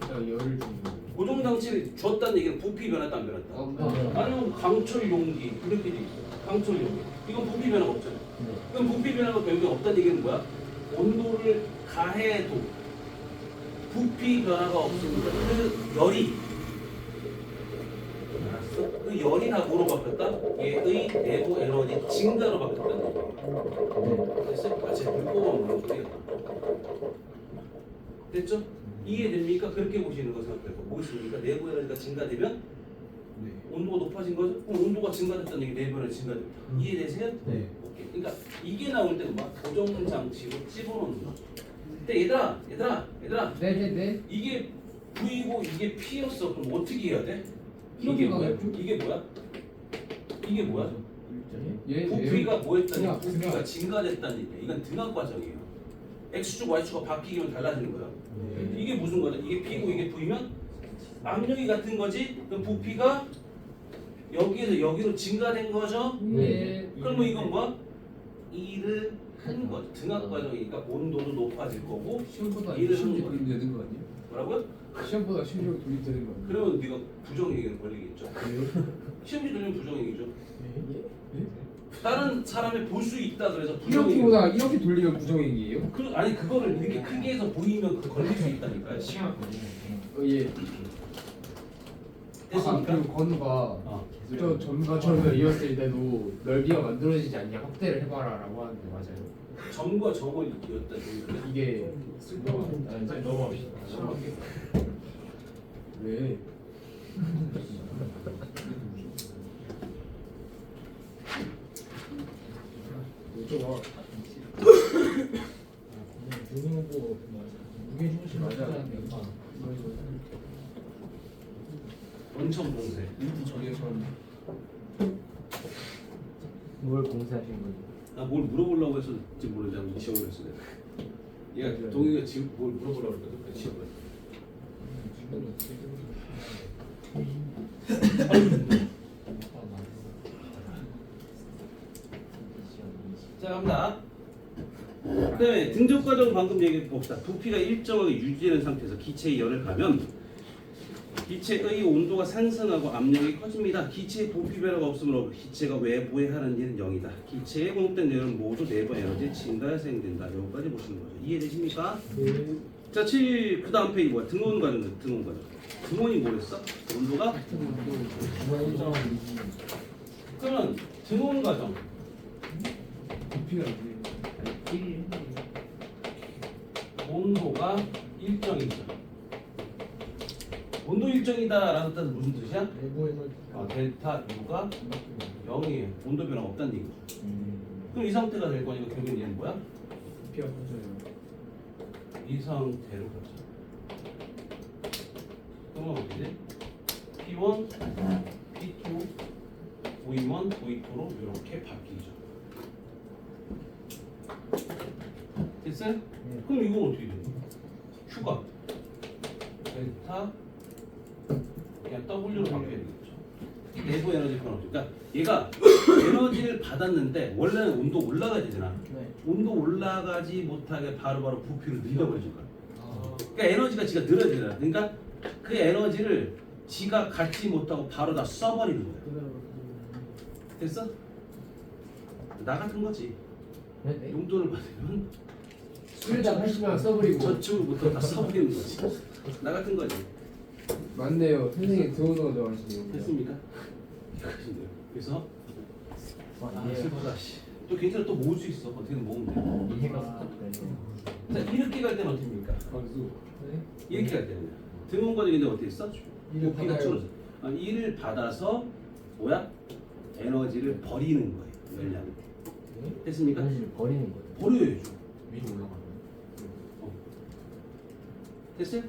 열을 주고. 고정 장치를 줬다는 얘기는 부피 변했다 안 변했다? 아니면 강철 용기 그렇게 돼 있어요. 강철 용기. 이건 부피 변화가 없잖아요. 그럼 부피 변화가 결국에 없다는 얘기는 뭐야? 온도를 가해도 부피 변화가 없습니다. 그 열이 알았어? 그 열이 다 뭐로 바뀌었다? 얘의 내부 에너지 증가로 바뀌었다는 얘기예요. 됐어? 제 물고만 물는 소리야. 됐죠? 이해됩니까? 그렇게 보시는 거 생각해서 뭐 있습니까? 내부 에너지가 증가되면 온도가 높아진 거죠? 그럼 온도가 증가됐다는 얘기 내부 에너지 증가됐다. 이해되세요? 네. 오케이. 그러니까 이게 나올 때는 막 고정 장치로 집어넣는 거. 근데 얘들아 네네네. 이게 V고 이게 P였어. 그럼 어떻게 해야 돼? 이렇게 이게 뭐야? 가겠죠? 이게 뭐야? 이게 뭐야? 얘 부피가 뭐했다니? 등압, 부피가 등압. 증가됐다는 얘기야. 이건 등압 과정이에요. X축, Y축가 바뀌면 달라지는 거야. 이게 무슨 거죠? 이게 P고 이게 V면 압력이 같은 거지. 그럼 부피가 여기에서 여기로 증가된 거죠. 네. 그러면 이건 뭐? 일을 한 거죠. 등압 과정이니까 온도도 높아질 거고 시험보다 일을 한 심지어 거야. 돌리면 되는 거 아니에요? 뭐라고요? 시험보다 심지어 돌리면 되는 거 아니에요? 그러면 네가 부정행위로 걸리겠죠. 시험지 돌리면 부정행위죠. 다른 사람이 볼 수 있다 그래서 부정행위. 이렇게보다 이렇게 돌리면 부정행위예요? 아니 그거를 이렇게 크게 해서 보이면 그 걸릴 수 있다니까요. 예. 됐습니까? 그리고 건우가 저 전문가처럼 이었을 때도 넓이가 만들어지지 않냐 확대를 해봐라라고 하는데 맞아요? 점과 점을 이었다. 이게 이제 넘어갑시다. 왜? 눈으로 보고 무게 중심 맞아. 원천 봉쇄. 저게 전 뭘 공사하신 거죠? 나 뭘 물어보려고 해서 지금 모르잖아. 시험을 했어 내가. 얘가 동이가 지금 뭘 물어보려고 했거든. 그 시험을. 자 갑니다. 그다음에 등적 과정 방금 얘기해 봅시다. 부피가 일정하게 유지되는 상태에서 기체의 열을 가면 기체의 온도가 상승하고 압력이 커집니다. 기체의 부피 변화가 없으므로 기체가 외부에 하는 일은 0이다. 기체에 공급된 열은 모두 내부 에너지 증가에 생긴다. 여기까지 보시는 거죠. 이해되십니까? 네. 자, 7. 그 다음 페이지 뭐야? 등온 과정. 등온 과정. 등온이 뭐랬어? 온도가? 그러면 등온 과정. 부피가 안 돼. 온도가 일정이죠. 온도 일정이다라는 뜻은 무슨 뜻이야? 내부 에너지. 델타 U가 0이에요. 온도 변화가 없다는 얘기죠. 그럼 이 상태가 될 거니까 결국엔 얘는 뭐야? 부피가 커져요. 이 상태로 가죠. 그러면 어떻게 돼? P1, P2, V1, V2로 이렇게 바뀌죠. 됐어요? 네. 그럼 이건 어떻게 돼? Q가 델타 그냥 W로 바뀌어야 되겠죠. 내부 에너지 변화 없죠. 그러니까 얘가 에너지를 받았는데 원래는 온도 올라가야 되잖아. 네. 온도 올라가지 못하게 바로바로 부피를 늘려버리는 거야. 아, 그러니까 에너지가 지가 늘어야 되잖아. 그러니까 그 에너지를 지가 갖지 못하고 바로 다 써버리는 거야. 됐어? 나 같은 거지. 네? 용돈을 받으면 술당 80만 써버리고. 저축부터 다 써버리는 거지. 나 같은 거지. 맞네요. 선생님 들어오는 거 좋아하시네요. 됐습니까? 그래서 아, 예. 슬프다. 씨. 또 괜찮아. 또 모을 수 있어. 어떻게든 모으면 돼. 이해가 습득되네. 자, 이렇게 갈 때는 어떻게 됩니까? 박수. 이렇게 갈 때는 등원 과정인데 어떻게 써? 이를 부피가 받아요. 줄어서 이를 받아서 뭐야? 에너지를 버리는 거예요. 열량을. 됐습니까? 에너지를 버리는 거예요. 버려야죠. 위로 올라가요. 됐어요?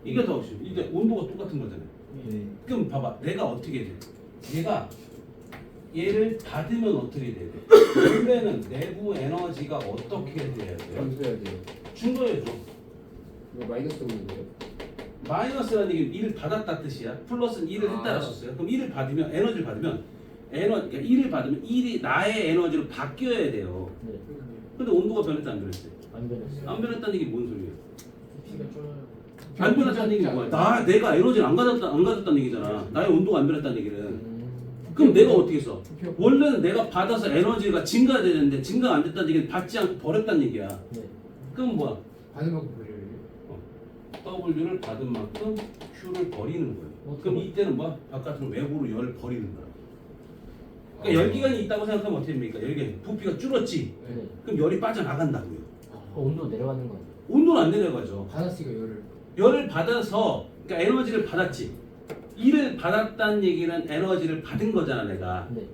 이게 더 없이 이제 온도가 똑같은 거잖아요. 네. 그럼 봐봐, 내가 어떻게 돼? 얘가 얘를 받으면 어떻게 돼야 돼? 원래는 내부 에너지가 어떻게 돼야 돼요? 감수해야 돼요. 준거해줘. 이거 마이너스 오는데요. 마이너스라는 얘기는 1을 받았다 뜻이야. 플러스는 1을 했다라 썼어요. 그럼 1을 받으면 에너지를 받으면 그러니까 1을 받으면 1이 나의 에너지로 바뀌어야 돼요. 네. 근데 온도가 변했다 안 변했어요? 안 변했어요. 안 변했다는 얘기 뭔 소리예요? 부피가 줄어요. 안 변했다는 얘기가 뭐야? 내가 에너지를 안 가졌다는 얘기잖아. 나의 온도가 안 변했다는 얘기는. 그럼 내가 어떻게 써? 원래는 내가 받아서 에너지가 증가되는데 증가 안 됐다는 얘기는 받지 않고 버렸다는 얘기야. 네. 그럼 뭐야? 받은 만큼 버려요. W를 받은 만큼 Q를 버리는 거예요. 그럼 이때는 뭐야? 바깥으로 외부로 열을 버리는 거야. 그러니까 열기관이 있다고 생각하면 어떻게 됩니까? 열기관 부피가 줄었지. 네. 그럼 열이 빠져나간다고요. 온도 내려가는 거예요. 온도는 안 내려가죠. 받았으니까 열을. 열을 받아서 그러니까 에너지를 받았지. 일을 받았다는 얘기는 에너지를 받은 거잖아 내가. 네.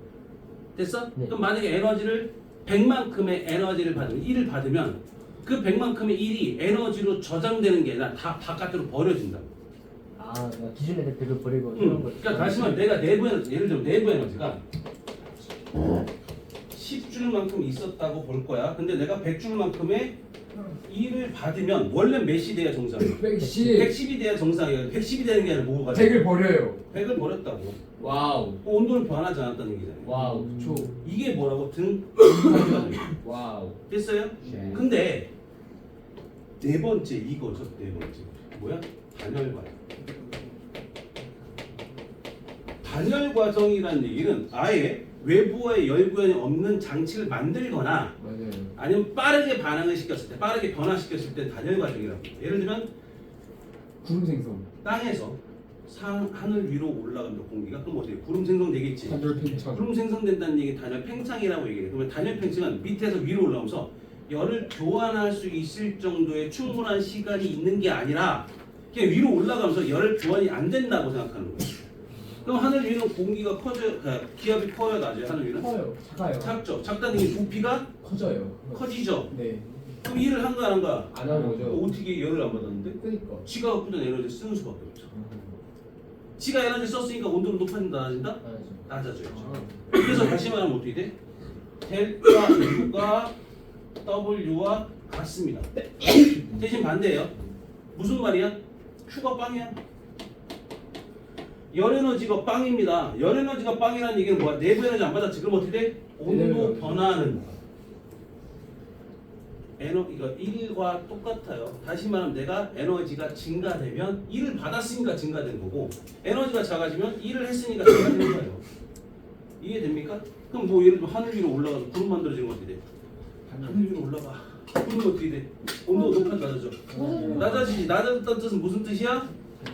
됐어? 네. 그럼 만약에 에너지를 100만큼의 에너지를 받으면 1을 받으면 그 100만큼의 1이 에너지로 저장되는 게 아니라 다 바깥으로 버려진다고. 아, 그러니까 기존의 대표를 버리고 그러니까 다시 말해 내가 내부 에너지 예를 들면 내부 에너지가 10줄만큼 있었다고 볼 거야. 근데 내가 100줄만큼의 1을 받으면 원래 몇이 돼야 정상이야? 110. 110이 돼야 정상이야. 110이 되는 게 아니라 뭐가 100을 버려요. 100을 버렸다고. 와우. 온도는 변하지 않았다는 얘기잖아요. 와우. 초. 이게 뭐라고 등 와우. 됐어요? 네. 근데 네 번째 이거죠. 네 번째 뭐야? 단열 과정. 단열 과정이라는 얘기는 아예 외부의 열구현이 없는 장치를 만들거나 맞아요. 아니면 빠르게 반응을 시켰을 때, 빠르게 변화시켰을 때 단열 과정이라고 해요. 예를 들면 구름 생성. 땅에서 하늘 위로 올라간다 공기가 그럼 어떻게 구름 생성되겠지. 단열 팽창. 구름 생성된다는 얘기 단열 팽창이라고 얘기해요. 그러면 단열 팽창은 밑에서 위로 올라오면서 열을 교환할 수 있을 정도의 충분한 시간이 있는 게 아니라 그냥 위로 올라가면서 열 교환이 안 된다고 생각하는 거예요. 그럼 하늘 위는 공기가 기압이 커요, 낮아요? 하늘 위는? 커요. 작아요. 작죠. 작다는 게 부피가 커져요. 커지죠. 네. 그럼 일을 한 거야, 안 한 거야? 안 하는 거죠. 어떻게 열을 안 받았는데? 그러니까. 지가 갖고 있는 에너지 쓰는 수밖에 없죠. 지가 에너지 썼으니까 온도는 높아진다 낮아진다? 알았죠. 낮아져야죠. 그래서 다시 말하면 어떻게 돼? 델타 U가 W와 같습니다. 대신 반대예요. 무슨 말이야? Q가 빵이야. 열 에너지가 빵입니다. 열 에너지가 빵이라는 얘기는 뭐야? 내부 에너지 안 받았지. 그럼 어떻게 돼? 온도 변화는 에너지가 1과 똑같아요. 다시 말하면 내가 에너지가 증가되면 1을 받았으니까 증가된 거고 에너지가 작아지면 1을 했으니까 작아지는 거예요. 이해됩니까? 그럼 뭐 예를 들면 하늘 위로 올라가서 구름 만들어지는 거 어떻게 돼? 하늘 위로 올라가. 그러면 어떻게 돼? 온도가 높아져 낮아져? 낮아지지. 낮아졌다는 뜻은 무슨 뜻이야?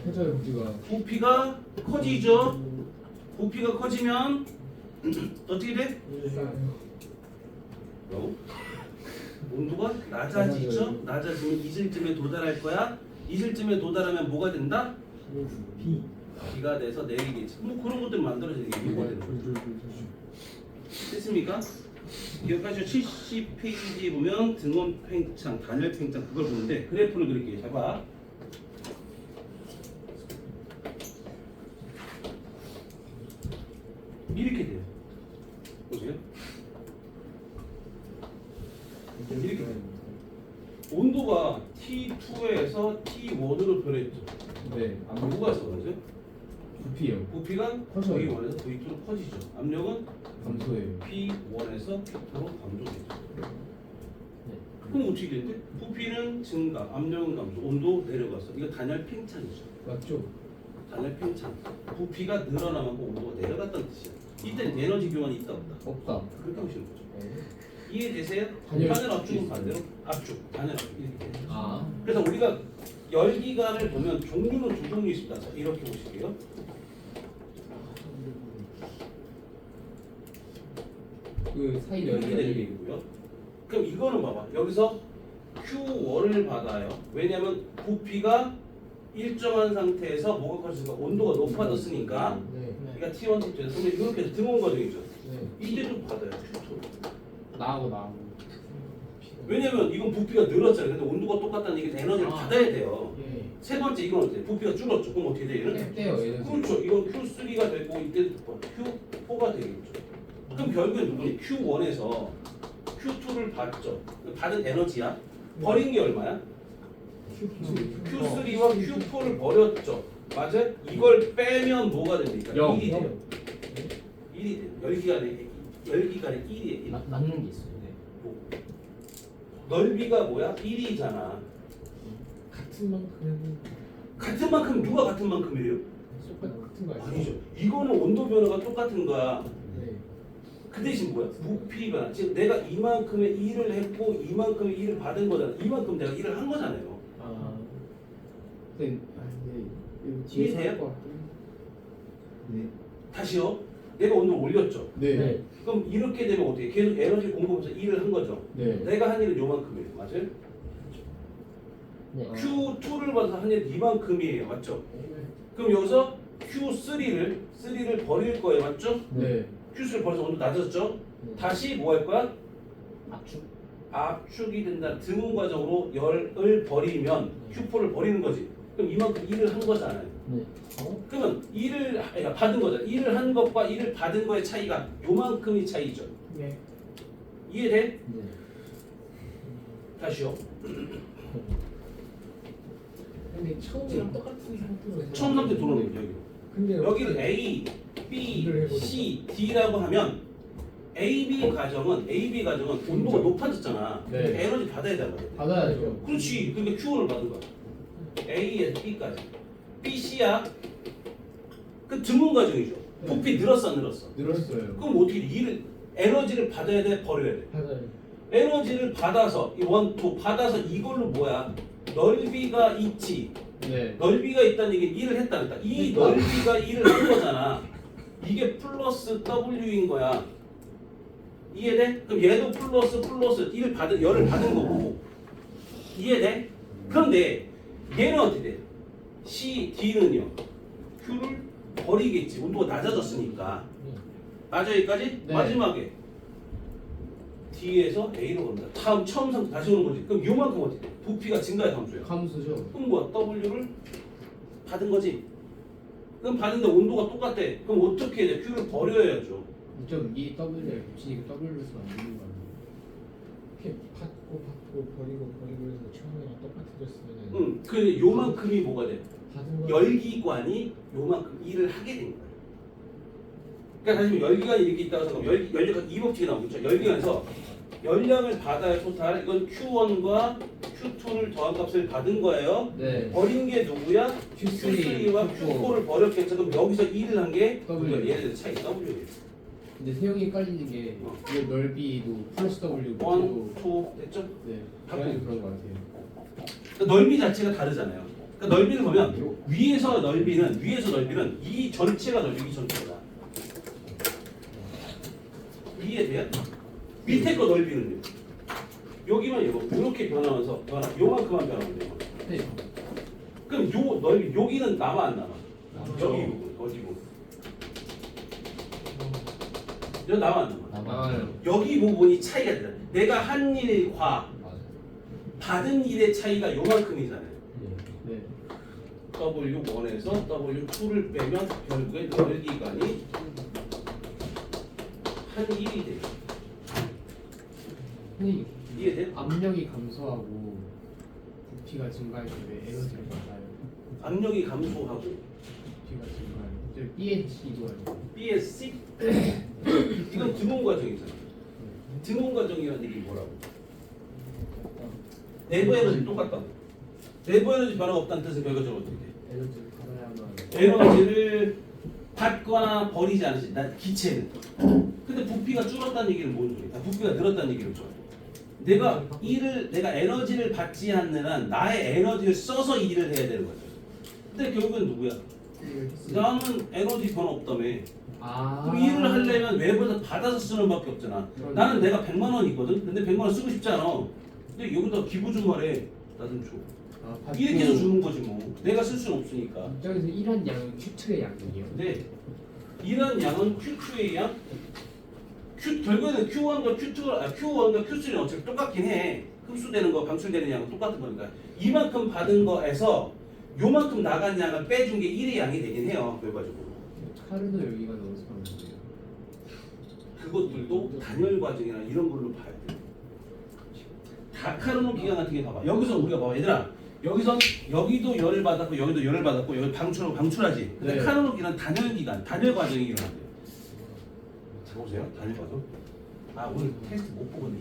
해저의 무지가 부피가 커지죠. 부피가 커지면 어떻게 돼? 뭐라고? 온도가 낮아지죠. 낮아지면 이슬쯤에 도달할 거야. 이슬쯤에 도달하면 뭐가 된다? 비가 돼서 내리겠지. 뭐 그런 것들 만들어지는 게 뭐가 되는 거죠. 됐습니까? 기억하시죠? 70페이지 보면 등원 팽창, 단열 팽창 그걸 보는데 그래프를 그릴게요. 잡아. 이렇게 돼요. 보세요. 이렇게 돼요. 온도가 T2에서 T1으로 변했죠. 네 누가 써가죠? 부피요 부피가 커져요. V1에서 V2로 커지죠. 압력은 감소해요. P1에서 P2로 감소되죠. 그럼 어떻게 되는데? 부피는 증가, 압력은 감소, 온도 내려갔어. 이거 단열 팽창이죠. 맞죠? 단열 팽창. 부피가 늘어나고 온도가 내려갔다는 뜻이야. 이때는 에너지 교환이 있다 없다. 없다. 그렇게 보시는 거죠. 이해되세요? 단열 단열 압축은 반대로 압축, 단열 압축 이렇게 돼요. 아 그래서 우리가 열기관을 보면 종류는 두 종류 있습니다. 자, 이렇게 보실게요. 그 사이 이렇게 되는 게 열기 있고요. 그럼 이거는 봐봐. 여기서 Q1을 받아요. 왜냐하면 부피가 일정한 상태에서 뭐가 커지니까 온도가 높아졌으니까 네. 그러니까 T1, T2에서 그러면 이렇게 해서 등원 과정이죠. 네. 이때도 받아요. Q2. 나하고 왜냐면 이건 부피가 늘었잖아요. 근데 온도가 똑같다는 얘기는 에너지를 받아야 돼요. 예. 세 번째 이건 어때? 부피가 줄었죠. 그럼 어떻게 돼요? 얘는? 떼요 에너지. 그렇죠. 이건 Q3가 되고 이때 Q4가 되겠죠. 그럼 결국엔 누구니? Q1에서 Q2를 받죠. 받은 에너지야. 버린 게 얼마야? Q3와 Q4를 버렸죠. 맞아요? 이걸 빼면 뭐가 됩니까? 영. 1이 돼요. 1이 돼요. 열기간에 1이에요. 맞는 게 있어요. 넓이가 뭐야? 1이잖아. 같은 만큼 같은 만큼 누가 같은 만큼이에요? 같은 거 아니죠. 이거는 온도 변화가 똑같은 거야. 네. 그 대신 뭐야? 부피 변화. 지금 내가 이만큼의 일을 했고 이만큼의 일을 받은 거잖아. 이만큼 내가 일을 한 거잖아요. 아. 네. 이해돼요? 네. 다시요. 내가 온도를 올렸죠. 네. 그럼 이렇게 되면 어떻게? 계속 에너지 공급해서 일을 한 거죠. 네. 내가 한 일은 요만큼이에요. 맞아요? 네. Q2를 받아서 한 일은 이만큼이에요. 맞죠? 그럼 여기서 Q3를 버릴 거예요. 맞죠? 네. Q3를 버려서 온도 낮아졌죠? 네. 다시 뭐 할 거야? 압축. 압축이 된다. 등운 과정으로 열을 버리면 Q4를 버리는 거지. 그럼 이만큼 일을 한 거잖아요. 네. 그러면 일을 받은 거잖아. 일을 한 것과 일을 받은 거의 차이가 요만큼이 차이죠. 네. 이해돼? 네. 다시요. 근데 처음이랑 똑같은 상태로 처음 상태 돌아오는 거죠. 근데 여기를 A, B, C, D라고 하면 AB 과정은 온도가 높아졌잖아. 네. 에너지 받아야 되는 거야. 받아야죠. 그렇지. 그러니까 Q1을 받은 거야. A에서 B까지. B, C야. 그 등분 과정이죠. 부피 늘었어 안 늘었어? 늘었어요. 그럼 어떻게 돼? 에너지를 받아야 돼? 버려야 돼? 받아요. 에너지를 받아서 이 원투 받아서 이걸로 뭐야? 넓이가 있지. 네. 넓이가 있다는 얘기는 일을 했다는 거다. 이 넓이가 일을 한 거잖아. 이게 플러스 W인 거야. 이해돼? 그럼 얘도 플러스 열을 받은 거고. 이해돼? 그런데 얘는 어떻게 돼? C, D는요. Q를 버리겠지. 온도가 낮아졌으니까. 맞아 여기까지? 네. 마지막에 D에서 A로 갑니다. 다음 처음 상태 다시 오는 거지. 그럼 요만큼 어떻게 돼? 부피가 증가해 감소해. 감수죠. 그럼 뭐야? W를 받은 거지. 그럼 받는데 온도가 똑같대. 그럼 어떻게 해야 돼? Q를 버려야죠. 좀이 W에 붙이니까 W로 쓰면 안 되는 거 아니에요? 이렇게 받고 버리고 해서 처음이랑 똑같아졌으면 그 요만큼이 뭐가 돼? 받은 거 열기관이 요만큼 일을 하게 된 거야. 그러니까 다시 열기관이 이렇게 있다고 생각하면 열기관 이 법칙이 나오겠죠. 열기관에서 열량을 받아야 토탈 이건 Q1과 Q2를 더한 값을 받은 거예요. 네. 버린 게 누구야? Q3, Q3와 Q4를 버렸겠죠. 그럼 여기서 일을 한 게 W. 얘네들 차이 W예요. 근데 세영이 깔리는 게 어. 이 넓이도 플러스 W 1, 붙이고 2 됐죠? 네 그래가지고 그런 거 같아요. 그러니까 넓이 자체가 다르잖아요. 그러니까 넓이를 보면 위에서 넓이는 이 전체가 넓이 전체다. 이해돼요? 밑에 거 넓이는요. 여기만 이렇게 변하면서 요만큼만 변하면 돼요. 네. 그럼 요 넓이 여기는 남아 안 남아? 여기 부분 어디 부분? 여기 남아 안 남아? 나와요. 여기 부분이 차이가 되잖아. 내가 한 일과 받은 일의 차이가 요만큼이잖아요. 네. W1에서 W2를 빼면 결국에 열기관이 한 1이 돼요. 선생님 이해돼요? 압력이 감소하고 부피가 증가할 때 왜 에너지를 받아요? 압력이 감소하고 부피가 증가해요. 저 BH도 아니고 BSC 이건 등온 과정이잖아. 등온 과정이라는 얘기 뭐라고? 내부 에너지 똑같다고. 내부 에너지 변화가 없다는 뜻은 결과적으로 어떻게 돼? 에너지를 받아야만 에너지를 받거나 버리지 않으시. 난 기체는. 근데 부피가 줄었다는 얘기는 뭔 소리야? 부피가 늘었다는 얘기를 줘. 내가 에너지를 받지 않는 한 나의 에너지를 써서 일을 해야 되는 거죠. 근데 결국은 누구야? 나는 에너지 변화 없다며. 그럼 일을 하려면 외부에서 받아서 쓰는 밖에 없잖아. 나는 내가 100만 원이거든. 근데 100만 원 쓰고 싶지 않아. 근데 여기다 기부 좀 말해. 나 좀 줘. 이렇게 해서 주는 거지 뭐. 내가 쓸 수는 없으니까. 저기서 일한 양은 Q2의 양이에요. 근데 이런 양은 Q2의 양? 결국에는 Q1과 Q3는 어차피 똑같긴 해. 흡수되는 거, 방출되는 양은 똑같은 거니까. 이만큼 받은 거에서 요만큼 나간 양을 빼준 게 1의 양이 되긴 해요. 결과적으로. 카르노 열기가 넣어서 하는 거예요. 그것들도 단열 과정이나 이런 걸로 봐야 돼. 다카르노 기간 같은 게 봐봐. 여기서 우리가 봐봐. 얘들아. 여기도 열을 받았고 여기도 열을 받았고 여기 방출하지. 근데 네. 카르노 기간 단열 기간, 단열 과정이 일어난대요. 자 보세요. 단열 과정. 아 오늘 테스트 못 보겠네.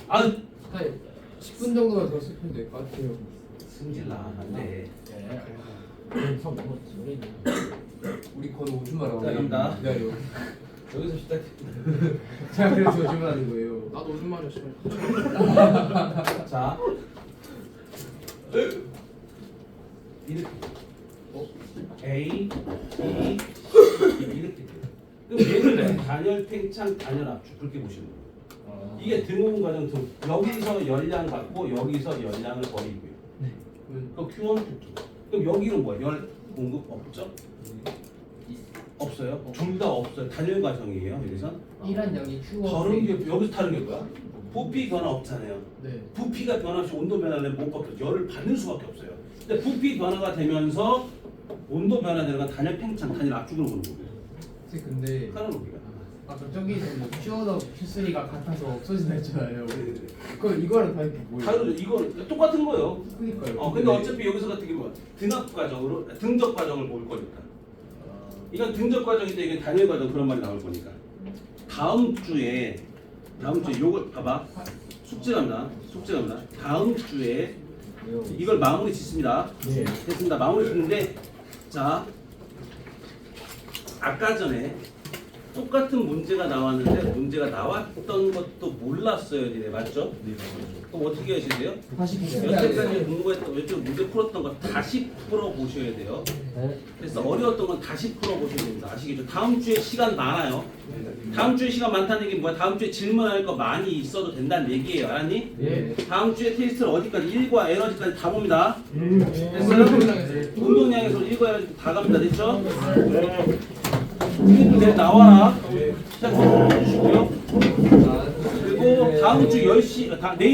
아 한 10분 정도만 더 쓰면 될 것 같아요. 승질나 안돼. 성 너무 오래 우리 건 오줌마라고. 자, 갑니다. 기다려. 여기서 시작. 제가 그래서 조심하는 거예요. 나도 오줌 마렸어. 자. 이렇게. A, B, 이렇게 돼요. 그럼 얘는 단열, 팽창, 단열, 압축 그렇게 보시는 거예요. 이게 등온 과정 등. 여기서 열량 받고 여기서 열량을 버리고요. 그럼 Q1, Q2. 그럼 여기는 뭐야? 열 공급 없죠? 없어요? 둘 다 없어요. 단열 과정이에요. 여기서. 일한 양이 Q1. 다른 게 여기서 다른 게 뭐야? 부피 변화 없잖아요. 네. 부피가 변화 없이 온도 변화를 못 바뀌어 열을 받는 수밖에 없어요. 근데 부피 변화가 되면서 온도 변화되는 건 단열 팽창, 단열 압축으로 보는 거예요. 근데 카르노기가. 아까 저기서 뭐 Q1업 Q3가 같아서 없어진다 했잖아요. 그럼 이거랑 다른 게 뭐예요? 다르죠. 이거 똑같은 거예요. 그러니까요. 근데 어차피 여기서 같은 경우는 등압 과정으로 등적 과정을 볼 거니까. 이건 등적 과정인데 이게 단열 과정 그런 말이 나올 거니까. 다음 주에 요걸 봐봐. 숙제 갑니다. 다음 주에 이걸 마무리 짓습니다. 네. 됐습니다. 마무리 짓는데 자 아까 전에 똑같은 문제가 나왔는데 문제가 나왔던 것도 몰랐어요, 니네 맞죠? 그럼 어떻게 하셔야 돼요? 다시 여태까지 공부했던 여태 문제 풀었던 거 다시 풀어 보셔야 돼요. 그래서 어려웠던 건 다시 풀어 보셔야 됩니다. 아시겠죠? 다음 주에 시간 많아요. 다음 주에 시간 많다는 얘기 뭐야? 다음 주에 질문할 거 많이 있어도 된다는 얘기예요. 알았니? 예. 다음 다음 주에 테스트를 어디까지 1과 에너지까지 다 봅니다. 됐어요? 운동량에서 1과 에너지 다 갑니다. 됐죠? 네, 나와라. 자, 주시고요. 그리고 다음 주 10시, 내일